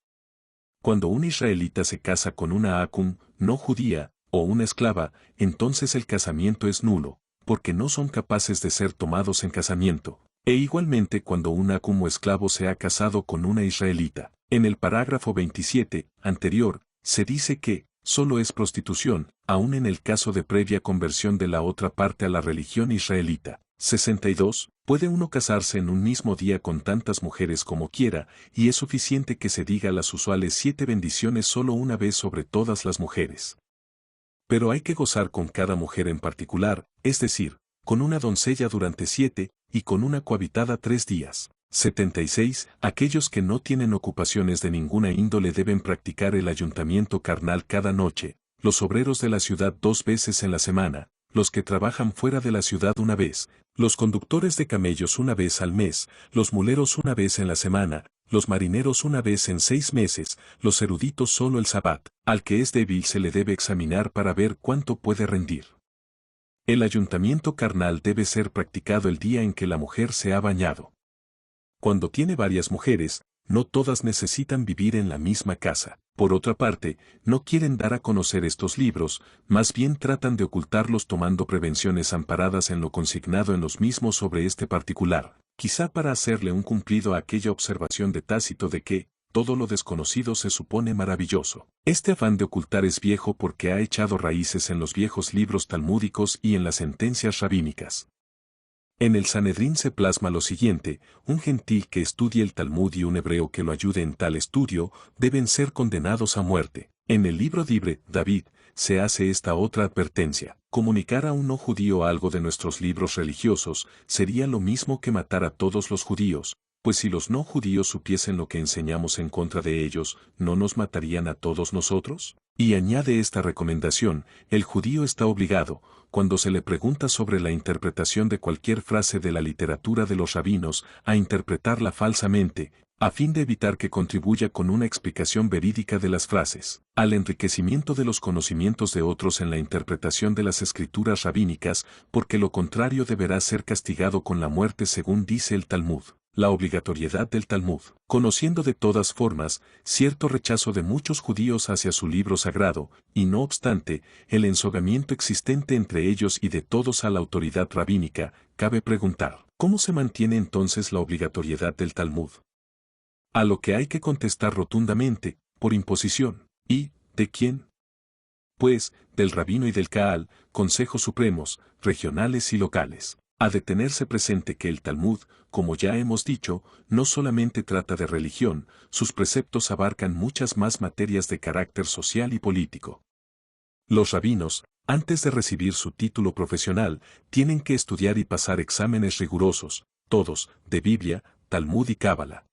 Cuando un israelita se casa con una akum, no judía, o una esclava, entonces el casamiento es nulo, porque no son capaces de ser tomados en casamiento. E igualmente cuando un akum o esclavo se ha casado con una israelita. En el parágrafo 27, anterior, se dice que, solo es prostitución, aun en el caso de previa conversión de la otra parte a la religión israelita. 62. Puede uno casarse en un mismo día con tantas mujeres como quiera, y es suficiente que se diga las usuales 7 bendiciones solo una vez sobre todas las mujeres. Pero hay que gozar con cada mujer en particular, es decir, con una doncella durante 7, y con una cohabitada 3 días. 76. Aquellos que no tienen ocupaciones de ninguna índole deben practicar el ayuntamiento carnal cada noche, los obreros de la ciudad 2 veces en la semana, los que trabajan fuera de la ciudad una vez, los conductores de camellos una vez al mes, los muleros una vez en la semana, los marineros una vez en 6 meses, los eruditos solo el sabbat. Al que es débil se le debe examinar para ver cuánto puede rendir. El ayuntamiento carnal debe ser practicado el día en que la mujer se ha bañado. Cuando tiene varias mujeres, no todas necesitan vivir en la misma casa. Por otra parte, no quieren dar a conocer estos libros, más bien tratan de ocultarlos tomando prevenciones amparadas en lo consignado en los mismos sobre este particular, quizá para hacerle un cumplido a aquella observación de Tácito de que, todo lo desconocido se supone maravilloso. Este afán de ocultar es viejo porque ha echado raíces en los viejos libros talmúdicos y en las sentencias rabínicas. En el Sanedrín se plasma lo siguiente: un gentil que estudie el Talmud y un hebreo que lo ayude en tal estudio, deben ser condenados a muerte. En el libro Dibre, David, se hace esta otra advertencia: comunicar a un no judío algo de nuestros libros religiosos, sería lo mismo que matar a todos los judíos, pues si los no judíos supiesen lo que enseñamos en contra de ellos, ¿no nos matarían a todos nosotros? Y añade esta recomendación: el judío está obligado, cuando se le pregunta sobre la interpretación de cualquier frase de la literatura de los rabinos, a interpretarla falsamente, a fin de evitar que contribuya con una explicación verídica de las frases, al enriquecimiento de los conocimientos de otros en la interpretación de las escrituras rabínicas, porque lo contrario deberá ser castigado con la muerte según dice el Talmud. La obligatoriedad del Talmud. Conociendo de todas formas cierto rechazo de muchos judíos hacia su libro sagrado, y no obstante, el ensogamiento existente entre ellos y de todos a la autoridad rabínica, cabe preguntar, ¿cómo se mantiene entonces la obligatoriedad del Talmud? A lo que hay que contestar rotundamente, por imposición. ¿Y de quién? Pues, del rabino y del Kaal, consejos supremos, regionales y locales. Ha de tenerse presente que el Talmud, como ya hemos dicho, no solamente trata de religión, sus preceptos abarcan muchas más materias de carácter social y político. Los rabinos, antes de recibir su título profesional, tienen que estudiar y pasar exámenes rigurosos, todos, de Biblia, Talmud y Cábala.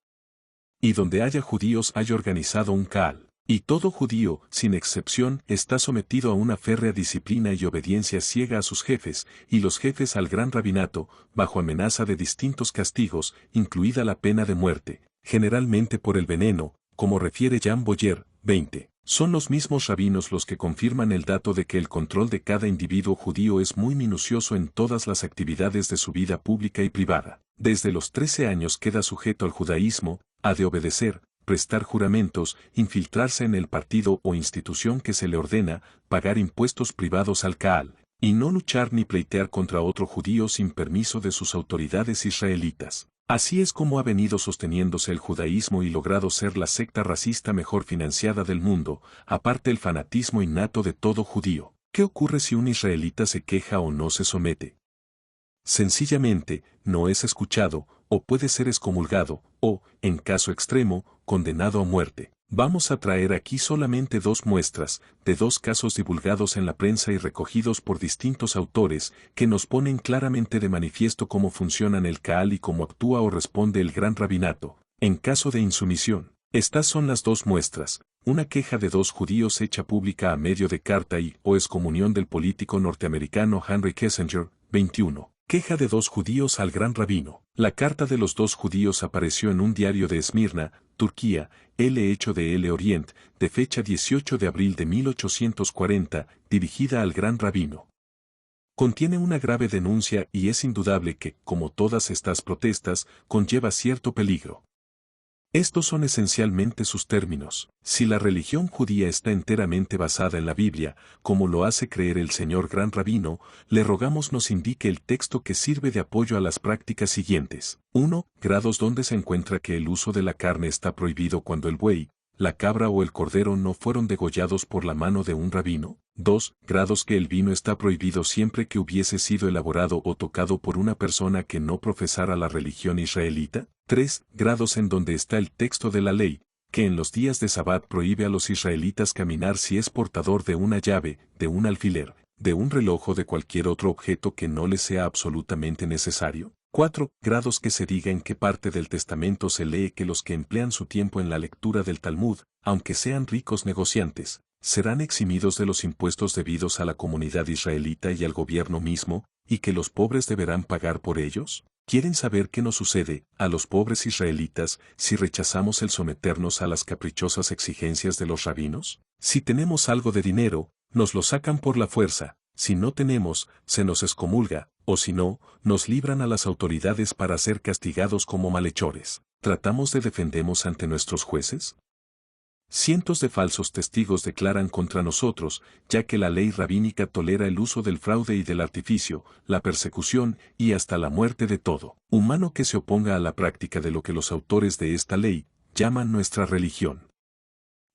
Y donde haya judíos hay organizado un Kaal. Y todo judío, sin excepción, está sometido a una férrea disciplina y obediencia ciega a sus jefes, y los jefes al gran rabinato, bajo amenaza de distintos castigos, incluida la pena de muerte, generalmente por el veneno, como refiere Jean Boyer, 20. Son los mismos rabinos los que confirman el dato de que el control de cada individuo judío es muy minucioso en todas las actividades de su vida pública y privada. Desde los 13 años queda sujeto al judaísmo, ha de obedecer, prestar juramentos, infiltrarse en el partido o institución que se le ordena, pagar impuestos privados al Kaal, y no luchar ni pleitear contra otro judío sin permiso de sus autoridades israelitas. Así es como ha venido sosteniéndose el judaísmo y logrado ser la secta racista mejor financiada del mundo, aparte el fanatismo innato de todo judío. ¿Qué ocurre si un israelita se queja o no se somete? Sencillamente, no es escuchado, o puede ser excomulgado, o, en caso extremo, condenado a muerte. Vamos a traer aquí solamente dos muestras, de dos casos divulgados en la prensa y recogidos por distintos autores, que nos ponen claramente de manifiesto cómo funcionan el Kaal y cómo actúa o responde el gran rabinato, en caso de insumisión. Estas son las dos muestras, una queja de dos judíos hecha pública a medio de carta y o excomunión del político norteamericano Henry Kissinger, 21. Queja de dos judíos al gran rabino. La carta de los dos judíos apareció en un diario de Esmirna, Turquía, El Hecho de El Orient, de fecha 18 de abril de 1840, dirigida al gran rabino. Contiene una grave denuncia y es indudable que, como todas estas protestas, conlleva cierto peligro. Estos son esencialmente sus términos. Si la religión judía está enteramente basada en la Biblia, como lo hace creer el señor gran rabino, le rogamos nos indique el texto que sirve de apoyo a las prácticas siguientes. 1. Grados donde se encuentra que el uso de la carne está prohibido cuando el buey, la cabra o el cordero no fueron degollados por la mano de un rabino. 2. Grados que el vino está prohibido siempre que hubiese sido elaborado o tocado por una persona que no profesara la religión israelita. 3. Grados en donde está el texto de la ley, que en los días de Sabbat prohíbe a los israelitas caminar si es portador de una llave, de un alfiler, de un reloj o de cualquier otro objeto que no les sea absolutamente necesario. 4. Grados que se diga en qué parte del testamento se lee que los que emplean su tiempo en la lectura del Talmud, aunque sean ricos negociantes, serán eximidos de los impuestos debidos a la comunidad israelita y al gobierno mismo, y que los pobres deberán pagar por ellos. ¿Quieren saber qué nos sucede a los pobres israelitas si rechazamos el someternos a las caprichosas exigencias de los rabinos? Si tenemos algo de dinero, nos lo sacan por la fuerza, si no tenemos, se nos excomulga, o si no, nos libran a las autoridades para ser castigados como malhechores. ¿Tratamos de defendernos ante nuestros jueces? Cientos de falsos testigos declaran contra nosotros, ya que la ley rabínica tolera el uso del fraude y del artificio, la persecución y hasta la muerte de todo humano que se oponga a la práctica de lo que los autores de esta ley llaman nuestra religión.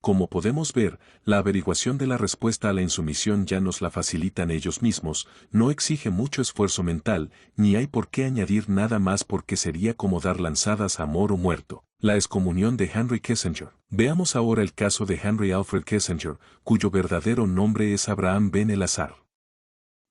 Como podemos ver, la averiguación de la respuesta a la insumisión ya nos la facilitan ellos mismos, no exige mucho esfuerzo mental, ni hay por qué añadir nada más porque sería como dar lanzadas a moro muerto. La excomunión de Henry Kissinger. Veamos ahora el caso de Henry Alfred Kissinger, cuyo verdadero nombre es Abraham Ben Elazar.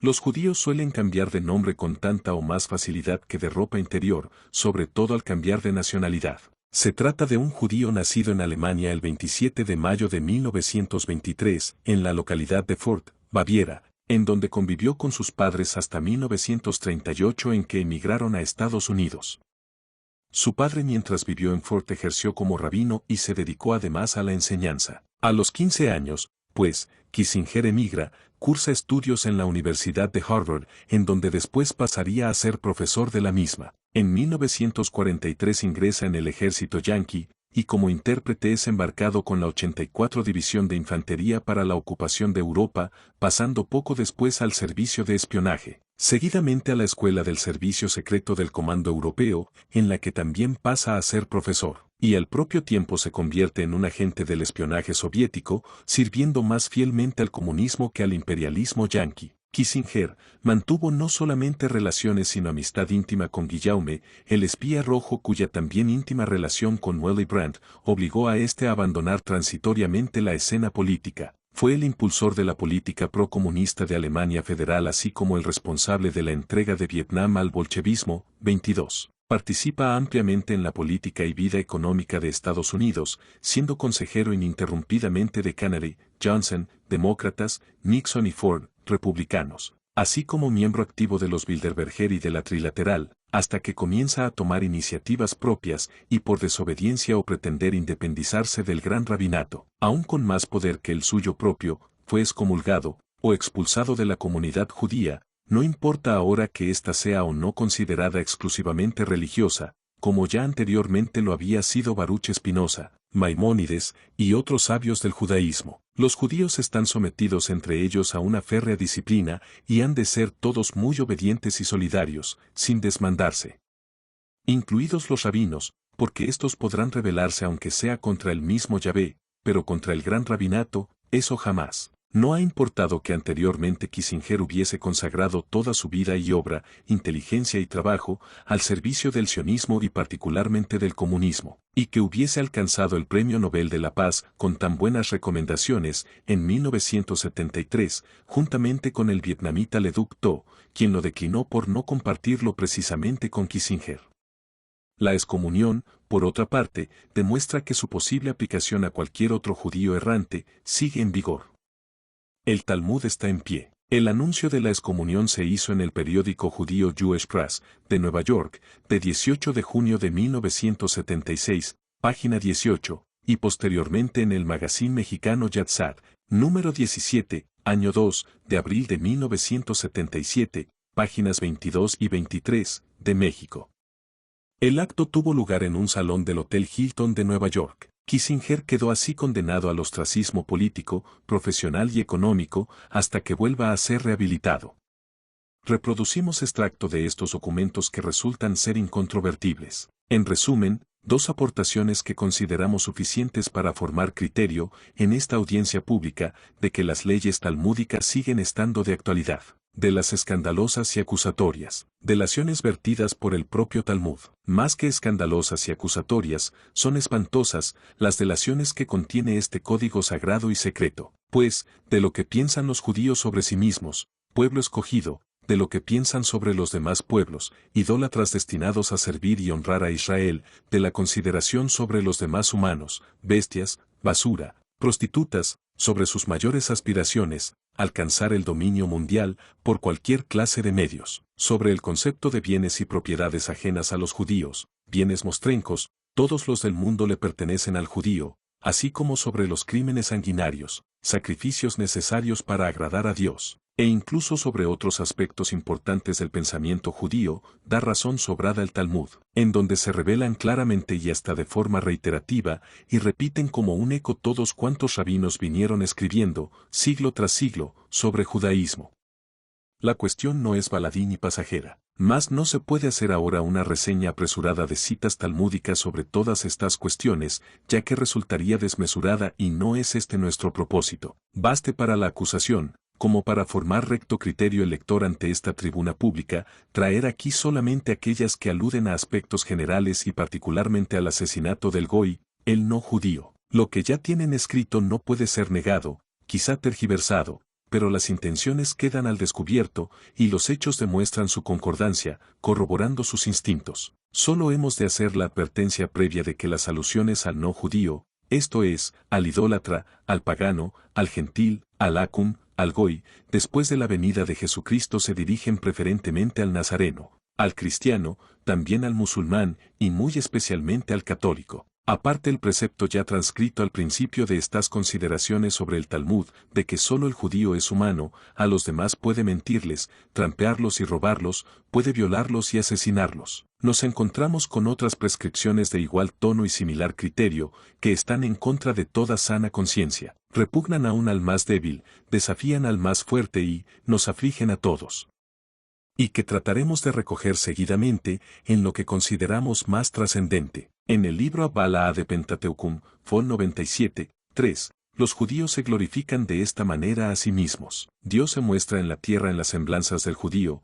Los judíos suelen cambiar de nombre con tanta o más facilidad que de ropa interior, sobre todo al cambiar de nacionalidad. Se trata de un judío nacido en Alemania el 27 de mayo de 1923, en la localidad de Fürth, Baviera, en donde convivió con sus padres hasta 1938 en que emigraron a Estados Unidos. Su padre mientras vivió en Fürth ejerció como rabino y se dedicó además a la enseñanza. A los 15 años, pues, Kissinger emigra, cursa estudios en la Universidad de Harvard, en donde después pasaría a ser profesor de la misma. En 1943 ingresa en el ejército yanqui, y como intérprete es embarcado con la 84 División de Infantería para la ocupación de Europa, pasando poco después al servicio de espionaje, seguidamente a la Escuela del Servicio Secreto del Comando Europeo, en la que también pasa a ser profesor, y al propio tiempo se convierte en un agente del espionaje soviético, sirviendo más fielmente al comunismo que al imperialismo yanqui. Kissinger mantuvo no solamente relaciones sino amistad íntima con Guillaume, el espía rojo cuya también íntima relación con Willy Brandt obligó a este a abandonar transitoriamente la escena política. Fue el impulsor de la política procomunista de Alemania Federal así como el responsable de la entrega de Vietnam al bolchevismo. 22. Participa ampliamente en la política y vida económica de Estados Unidos, siendo consejero ininterrumpidamente de Kennedy, Johnson, demócratas, Nixon y Ford, republicanos, así como miembro activo de los Bilderberger y de la Trilateral, hasta que comienza a tomar iniciativas propias y por desobediencia o pretender independizarse del gran rabinato, aún con más poder que el suyo propio, fue excomulgado o expulsado de la comunidad judía. No importa ahora que ésta sea o no considerada exclusivamente religiosa, como ya anteriormente lo había sido Baruch Spinoza, Maimónides y otros sabios del judaísmo. Los judíos están sometidos entre ellos a una férrea disciplina y han de ser todos muy obedientes y solidarios, sin desmandarse. Incluidos los rabinos, porque estos podrán rebelarse aunque sea contra el mismo Yahvé, pero contra el gran rabinato, eso jamás. No ha importado que anteriormente Kissinger hubiese consagrado toda su vida y obra, inteligencia y trabajo al servicio del sionismo y particularmente del comunismo, y que hubiese alcanzado el Premio Nobel de la Paz con tan buenas recomendaciones en 1973, juntamente con el vietnamita Le Duc Tho, quien lo declinó por no compartirlo precisamente con Kissinger. La excomunión, por otra parte, demuestra que su posible aplicación a cualquier otro judío errante sigue en vigor. El Talmud está en pie. El anuncio de la excomunión se hizo en el periódico judío Jewish Press, de Nueva York, de 18 de junio de 1976, página 18, y posteriormente en el magazine mexicano Yatzat, número 17, año 2, de abril de 1977, páginas 22 y 23, de México. El acto tuvo lugar en un salón del Hotel Hilton de Nueva York. Kissinger quedó así condenado al ostracismo político, profesional y económico, hasta que vuelva a ser rehabilitado. Reproducimos extracto de estos documentos que resultan ser incontrovertibles. En resumen, dos aportaciones que consideramos suficientes para formar criterio, en esta audiencia pública, de que las leyes talmúdicas siguen estando de actualidad. De las escandalosas y acusatorias, delaciones vertidas por el propio Talmud. Más que escandalosas y acusatorias, son espantosas las delaciones que contiene este código sagrado y secreto, pues, de lo que piensan los judíos sobre sí mismos, pueblo escogido, de lo que piensan sobre los demás pueblos, idólatras destinados a servir y honrar a Israel, de la consideración sobre los demás humanos, bestias, basura, prostitutas, sobre sus mayores aspiraciones, alcanzar el dominio mundial por cualquier clase de medios, sobre el concepto de bienes y propiedades ajenas a los judíos, bienes mostrencos, todos los del mundo le pertenecen al judío, así como sobre los crímenes sanguinarios, sacrificios necesarios para agradar a Dios, e incluso sobre otros aspectos importantes del pensamiento judío, da razón sobrada el Talmud, en donde se revelan claramente y hasta de forma reiterativa, y repiten como un eco todos cuantos rabinos vinieron escribiendo, siglo tras siglo, sobre judaísmo. La cuestión no es baladí ni pasajera, mas no se puede hacer ahora una reseña apresurada de citas talmúdicas sobre todas estas cuestiones, ya que resultaría desmesurada y no es este nuestro propósito. Baste para la acusación, como para formar recto criterio el lector ante esta tribuna pública, traer aquí solamente aquellas que aluden a aspectos generales y particularmente al asesinato del Goy, el no judío. Lo que ya tienen escrito no puede ser negado, quizá tergiversado, pero las intenciones quedan al descubierto y los hechos demuestran su concordancia, corroborando sus instintos. Solo hemos de hacer la advertencia previa de que las alusiones al no judío, esto es, al idólatra, al pagano, al gentil, al acum, al goy, después de la venida de Jesucristo se dirigen preferentemente al nazareno, al cristiano, también al musulmán y muy especialmente al católico. Aparte el precepto ya transcrito al principio de estas consideraciones sobre el Talmud, de que solo el judío es humano, a los demás puede mentirles, trampearlos y robarlos, puede violarlos y asesinarlos. Nos encontramos con otras prescripciones de igual tono y similar criterio, que están en contra de toda sana conciencia, repugnan aún al más débil, desafían al más fuerte y nos afligen a todos. Y que trataremos de recoger seguidamente en lo que consideramos más trascendente. En el libro Abala de Pentateucum, Fol 97, 3, Los judíos se glorifican de esta manera a sí mismos. Dios se muestra en la tierra en las semblanzas del judío,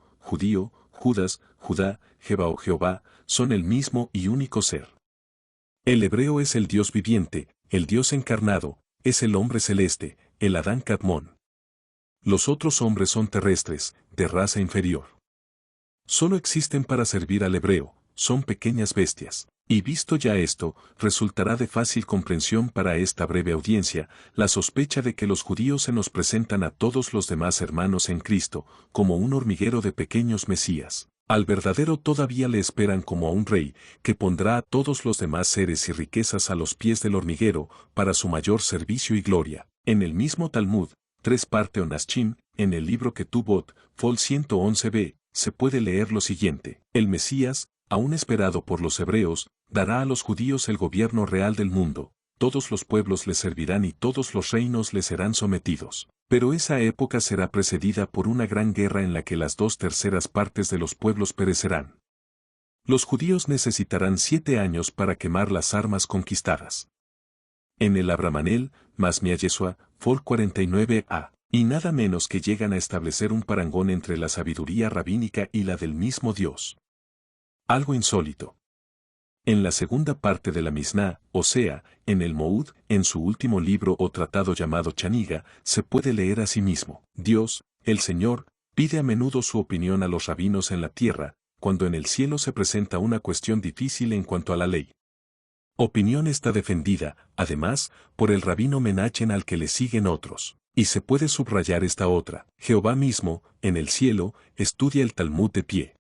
Judas, Judá, Jeba o Jehová, son el mismo y único ser. El hebreo es el Dios viviente, el Dios encarnado, es el hombre celeste, el Adán Cadmón. Los otros hombres son terrestres, de raza inferior. Solo existen para servir al hebreo, son pequeñas bestias. Y visto ya esto, resultará de fácil comprensión para esta breve audiencia, la sospecha de que los judíos se nos presentan a todos los demás hermanos en Cristo, como un hormiguero de pequeños mesías. Al verdadero todavía le esperan como a un rey, que pondrá a todos los demás seres y riquezas a los pies del hormiguero, para su mayor servicio y gloria. En el mismo Talmud, 3 parte Onashim, en el libro Ketubot, Fol 111b, se puede leer lo siguiente: el Mesías, aún esperado por los hebreos, dará a los judíos el gobierno real del mundo, todos los pueblos le servirán y todos los reinos le serán sometidos. Pero esa época será precedida por una gran guerra en la que las 2/3 partes de los pueblos perecerán. Los judíos necesitarán 7 años para quemar las armas conquistadas. En el Abramanel, Masmia Yeshua, Fol 49a, y nada menos que llegan a establecer un parangón entre la sabiduría rabínica y la del mismo Dios. Algo insólito. En la segunda parte de la Misná, o sea, en el Moud, en su último libro o tratado llamado Chaniga, se puede leer a sí mismo: Dios, el Señor, pide a menudo su opinión a los rabinos en la tierra, cuando en el cielo se presenta una cuestión difícil en cuanto a la ley. Opinión está defendida, además, por el rabino Menachen al que le siguen otros. Y se puede subrayar esta otra: Jehová mismo, en el cielo, estudia el Talmud de pie.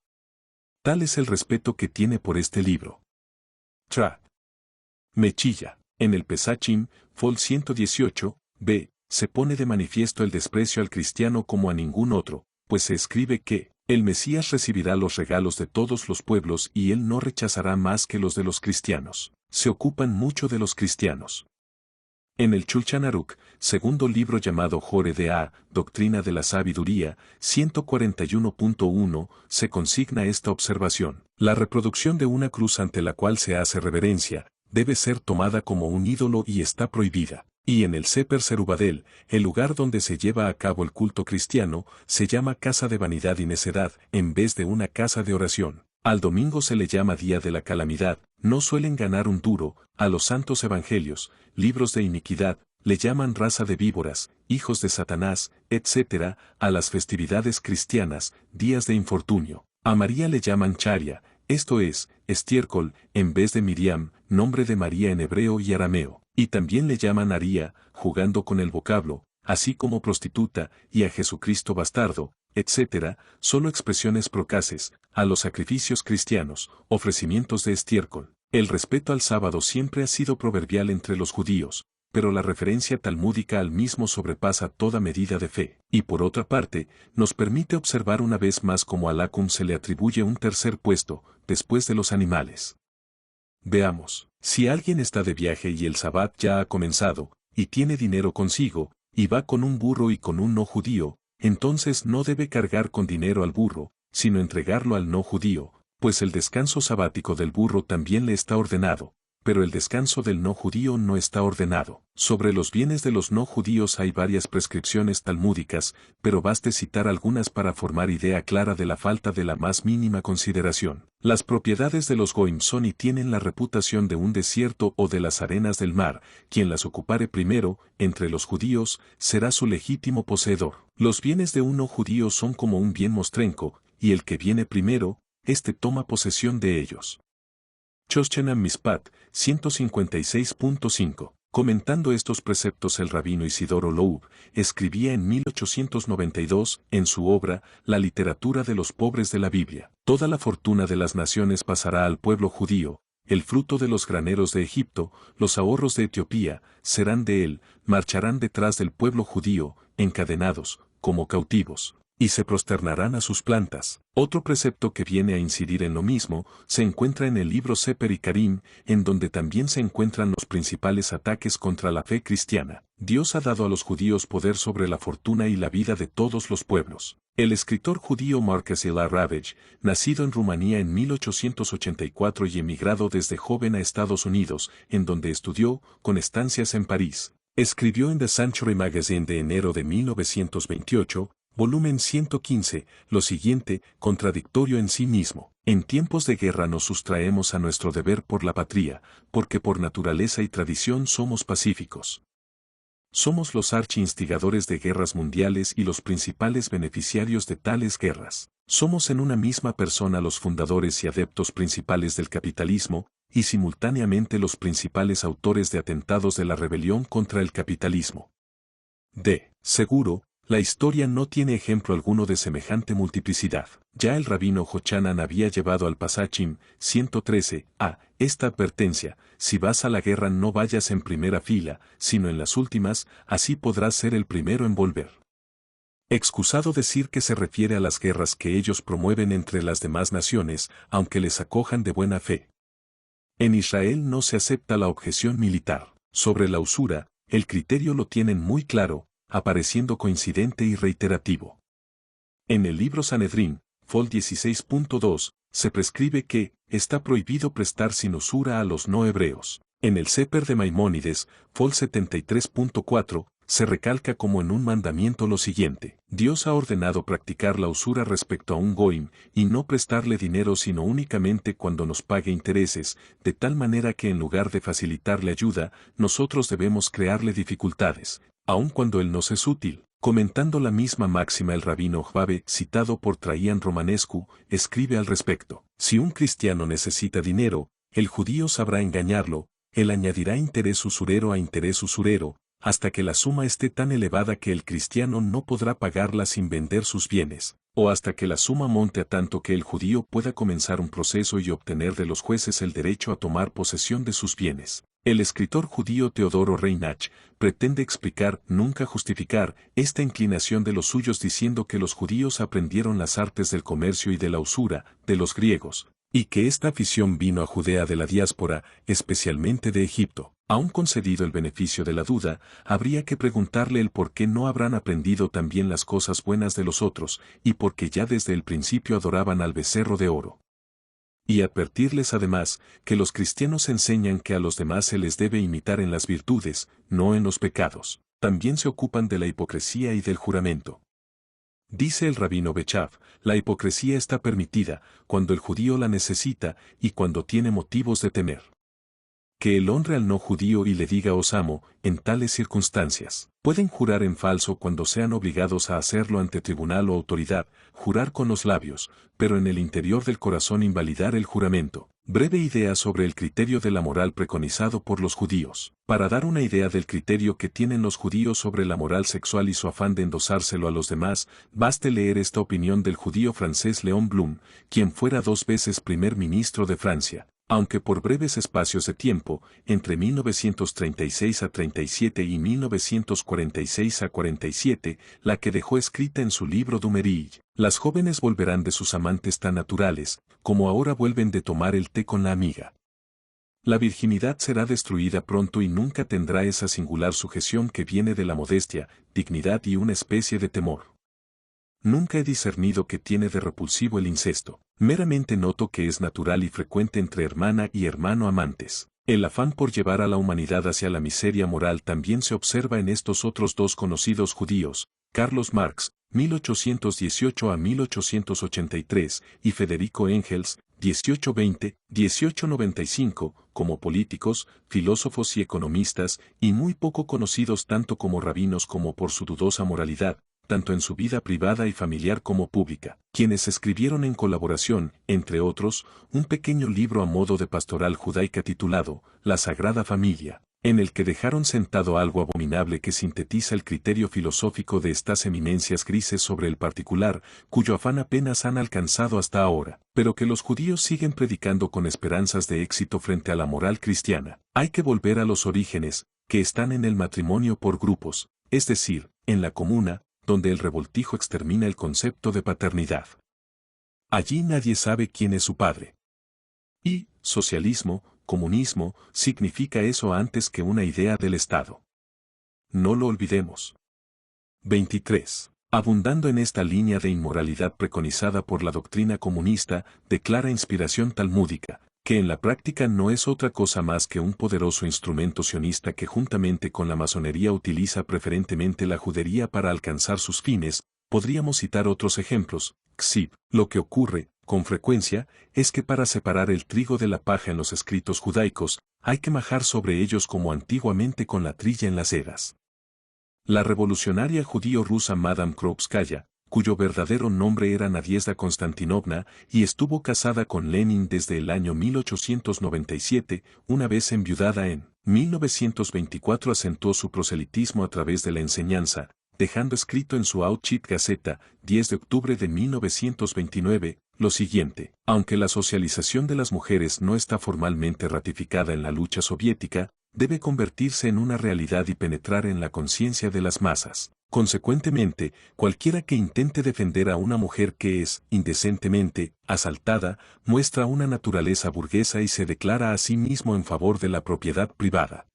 Tal es el respeto que tiene por este libro. Mechilla. En el Pesachim, Fol 118, b, se pone de manifiesto el desprecio al cristiano como a ningún otro, pues se escribe que el Mesías recibirá los regalos de todos los pueblos y él no rechazará más que los de los cristianos. Se ocupan mucho de los cristianos. En el Shulchan Aruch, segundo libro llamado Jore de A, Doctrina de la Sabiduría, 141.1, se consigna esta observación: la reproducción de una cruz ante la cual se hace reverencia, debe ser tomada como un ídolo y está prohibida. Y en el Sefer Zerubabel, el lugar donde se lleva a cabo el culto cristiano, se llama casa de vanidad y necedad, en vez de una casa de oración. Al domingo se le llama día de la calamidad, no suelen ganar un duro, a los santos evangelios, libros de iniquidad, le llaman raza de víboras, hijos de Satanás, etc., a las festividades cristianas, días de infortunio. A María le llaman charia, esto es, estiércol, en vez de Miriam, nombre de María en hebreo y arameo, y también le llaman Aría, jugando con el vocablo, así como prostituta, y a Jesucristo bastardo, etc., solo expresiones procaces, a los sacrificios cristianos, ofrecimientos de estiércol. El respeto al sábado siempre ha sido proverbial entre los judíos, pero la referencia talmúdica al mismo sobrepasa toda medida de fe, y por otra parte, nos permite observar una vez más cómo a Lacum se le atribuye un tercer puesto, después de los animales. Veamos, si alguien está de viaje y el sabbat ya ha comenzado, y tiene dinero consigo, y va con un burro y con un no judío, entonces no debe cargar con dinero al burro, sino entregarlo al no judío, pues el descanso sabático del burro también le está ordenado, pero el descanso del no judío no está ordenado. Sobre los bienes de los no judíos hay varias prescripciones talmúdicas, pero baste citar algunas para formar idea clara de la falta de la más mínima consideración. Las propiedades de los goim son y tienen la reputación de un desierto o de las arenas del mar. Quien las ocupare primero, entre los judíos, será su legítimo poseedor. Los bienes de un no judío son como un bien mostrenco, y el que viene primero, éste toma posesión de ellos. Choschenam Mispat, 156.5. Comentando estos preceptos el rabino Isidoro Loub, escribía en 1892, en su obra, La literatura de los pobres de la Biblia: toda la fortuna de las naciones pasará al pueblo judío, el fruto de los graneros de Egipto, los ahorros de Etiopía, serán de él, marcharán detrás del pueblo judío, encadenados, como cautivos, y se prosternarán a sus plantas. Otro precepto que viene a incidir en lo mismo, se encuentra en el libro Sefer y Karim, en donde también se encuentran los principales ataques contra la fe cristiana. Dios ha dado a los judíos poder sobre la fortuna y la vida de todos los pueblos. El escritor judío Marcus Ela Ravage, nacido en Rumanía en 1884 y emigrado desde joven a Estados Unidos, en donde estudió, con estancias en París, Escribió en The Century Magazine de enero de 1928, volumen 115, lo siguiente, contradictorio en sí mismo. En tiempos de guerra nos sustraemos a nuestro deber por la patria, porque por naturaleza y tradición somos pacíficos. Somos los archi-instigadores de guerras mundiales y los principales beneficiarios de tales guerras. Somos en una misma persona los fundadores y adeptos principales del capitalismo, y simultáneamente los principales autores de atentados de la rebelión contra el capitalismo. De seguro, la historia no tiene ejemplo alguno de semejante multiplicidad. Ya el rabino Jochanan había llevado al Pasachim 113 a esta advertencia: si vas a la guerra no vayas en primera fila, sino en las últimas, así podrás ser el primero en volver. Excusado decir que se refiere a las guerras que ellos promueven entre las demás naciones, aunque les acojan de buena fe. En Israel no se acepta la objeción militar. Sobre la usura, el criterio lo tienen muy claro, apareciendo coincidente y reiterativo. En el libro Sanedrín, fol 16.2, se prescribe que está prohibido prestar sin usura a los no hebreos. En el Seper de Maimónides, fol 73.4, se recalca como en un mandamiento lo siguiente: Dios ha ordenado practicar la usura respecto a un goim, y no prestarle dinero sino únicamente cuando nos pague intereses, de tal manera que en lugar de facilitarle ayuda, nosotros debemos crearle dificultades, aun cuando él nos es útil. Comentando la misma máxima, el rabino Jvabe, citado por Traian Romanescu, escribe al respecto: si un cristiano necesita dinero, el judío sabrá engañarlo, él añadirá interés usurero a interés usurero, hasta que la suma esté tan elevada que el cristiano no podrá pagarla sin vender sus bienes, o hasta que la suma monte a tanto que el judío pueda comenzar un proceso y obtener de los jueces el derecho a tomar posesión de sus bienes. El escritor judío Teodoro Reinach pretende explicar, nunca justificar, esta inclinación de los suyos diciendo que los judíos aprendieron las artes del comercio y de la usura de los griegos, y que esta afición vino a Judea de la diáspora, especialmente de Egipto. Aun concedido el beneficio de la duda, habría que preguntarle el por qué no habrán aprendido también las cosas buenas de los otros, y por qué ya desde el principio adoraban al becerro de oro. Y advertirles además, que los cristianos enseñan que a los demás se les debe imitar en las virtudes, no en los pecados. También se ocupan de la hipocresía y del juramento. Dice el rabino Bechav, la hipocresía está permitida, cuando el judío la necesita, y cuando tiene motivos de temer. Que él honre al no judío y le diga os amo, en tales circunstancias. Pueden jurar en falso cuando sean obligados a hacerlo ante tribunal o autoridad, jurar con los labios, pero en el interior del corazón invalidar el juramento. Breve idea sobre el criterio de la moral preconizado por los judíos. Para dar una idea del criterio que tienen los judíos sobre la moral sexual y su afán de endosárselo a los demás, baste leer esta opinión del judío francés Léon Blum, quien fuera 2 veces primer ministro de Francia, aunque por breves espacios de tiempo, entre 1936 a 37 y 1946 a 47, la que dejó escrita en su libro Dumerille. Las jóvenes volverán de sus amantes tan naturales, como ahora vuelven de tomar el té con la amiga. La virginidad será destruida pronto y nunca tendrá esa singular sujeción que viene de la modestia, dignidad y una especie de temor. Nunca he discernido que tiene de repulsivo el incesto. Meramente noto que es natural y frecuente entre hermana y hermano amantes. El afán por llevar a la humanidad hacia la miseria moral también se observa en estos otros 2 conocidos judíos, Carlos Marx, 1818 a 1883, y Federico Engels, 1820-1895, como políticos, filósofos y economistas, y muy poco conocidos tanto como rabinos como por su dudosa moralidad, tanto en su vida privada y familiar como pública, quienes escribieron en colaboración, entre otros, un pequeño libro a modo de pastoral judaica titulado La Sagrada Familia, en el que dejaron sentado algo abominable que sintetiza el criterio filosófico de estas eminencias grises sobre el particular, cuyo afán apenas han alcanzado hasta ahora, pero que los judíos siguen predicando con esperanzas de éxito frente a la moral cristiana. Hay que volver a los orígenes, que están en el matrimonio por grupos, es decir, en la comuna, donde el revoltijo extermina el concepto de paternidad. Allí nadie sabe quién es su padre. Y, socialismo, comunismo, significa eso antes que una idea del Estado. No lo olvidemos. 23. Abundando en esta línea de inmoralidad preconizada por la doctrina comunista, declara inspiración talmúdica, que en la práctica no es otra cosa más que un poderoso instrumento sionista que juntamente con la masonería utiliza preferentemente la judería para alcanzar sus fines. Podríamos citar otros ejemplos. Xib. Lo que ocurre, con frecuencia, es que para separar el trigo de la paja en los escritos judaicos, hay que majar sobre ellos como antiguamente con la trilla en las eras. La revolucionaria judío-rusa Madame Krupskaya, cuyo verdadero nombre era Nadiezhda Konstantinovna, y estuvo casada con Lenin desde el año 1897, una vez enviudada en 1924 acentuó su proselitismo a través de la enseñanza, dejando escrito en su Outchit Gazeta, 10 de octubre de 1929, lo siguiente: aunque la socialización de las mujeres no está formalmente ratificada en la lucha soviética, debe convertirse en una realidad y penetrar en la conciencia de las masas. Consecuentemente, cualquiera que intente defender a una mujer que es, indecentemente, asaltada, muestra una naturaleza burguesa y se declara a sí mismo en favor de la propiedad privada.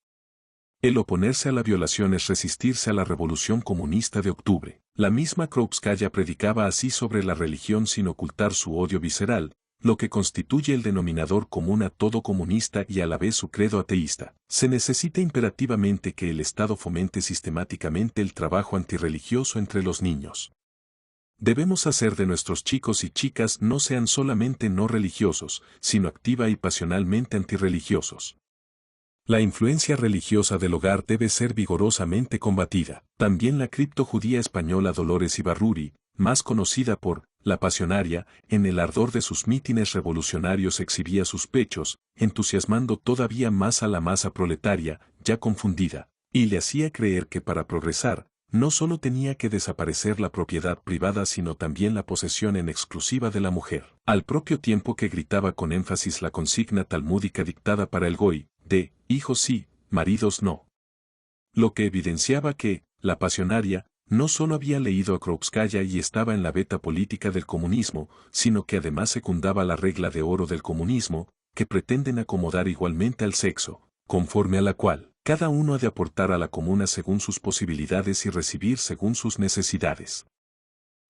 El oponerse a la violación es resistirse a la revolución comunista de octubre. La misma Krupskaya predicaba así sobre la religión sin ocultar su odio visceral, lo que constituye el denominador común a todo comunista y a la vez su credo ateísta. Se necesita imperativamente que el Estado fomente sistemáticamente el trabajo antirreligioso entre los niños. Debemos hacer de nuestros chicos y chicas no sean solamente no religiosos, sino activa y pasionalmente antirreligiosos. La influencia religiosa del hogar debe ser vigorosamente combatida. También la criptojudía española Dolores Ibarruri, más conocida por la Pasionaria, en el ardor de sus mítines revolucionarios exhibía sus pechos, entusiasmando todavía más a la masa proletaria, ya confundida, y le hacía creer que para progresar, no solo tenía que desaparecer la propiedad privada sino también la posesión en exclusiva de la mujer. Al propio tiempo que gritaba con énfasis la consigna talmúdica dictada para el Goy, de hijos sí, maridos no. Lo que evidenciaba que, la Pasionaria, no solo había leído a Krupskaya y estaba en la beta política del comunismo, sino que además secundaba la regla de oro del comunismo, que pretenden acomodar igualmente al sexo, conforme a la cual, cada uno ha de aportar a la comuna según sus posibilidades y recibir según sus necesidades.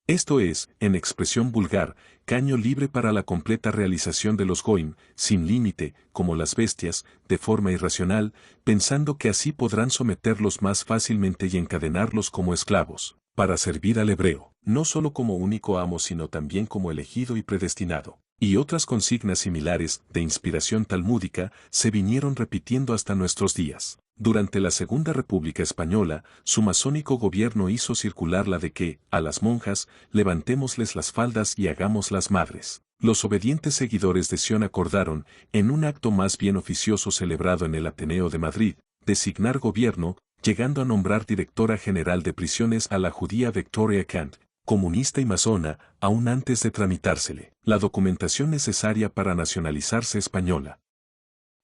Esto es, en expresión vulgar, caño libre para la completa realización de los goim, sin límite, como las bestias, de forma irracional, pensando que así podrán someterlos más fácilmente y encadenarlos como esclavos, para servir al hebreo, no solo como único amo sino también como elegido y predestinado. Y otras consignas similares, de inspiración talmúdica, se vinieron repitiendo hasta nuestros días. Durante la Segunda República Española, su masónico gobierno hizo circular la de que, a las monjas, levantémosles las faldas y hagámoslas madres. Los obedientes seguidores de Sion acordaron, en un acto más bien oficioso celebrado en el Ateneo de Madrid, designar gobierno, llegando a nombrar directora general de prisiones a la judía Victoria Kant, comunista y masona, aún antes de tramitársele la documentación necesaria para nacionalizarse española.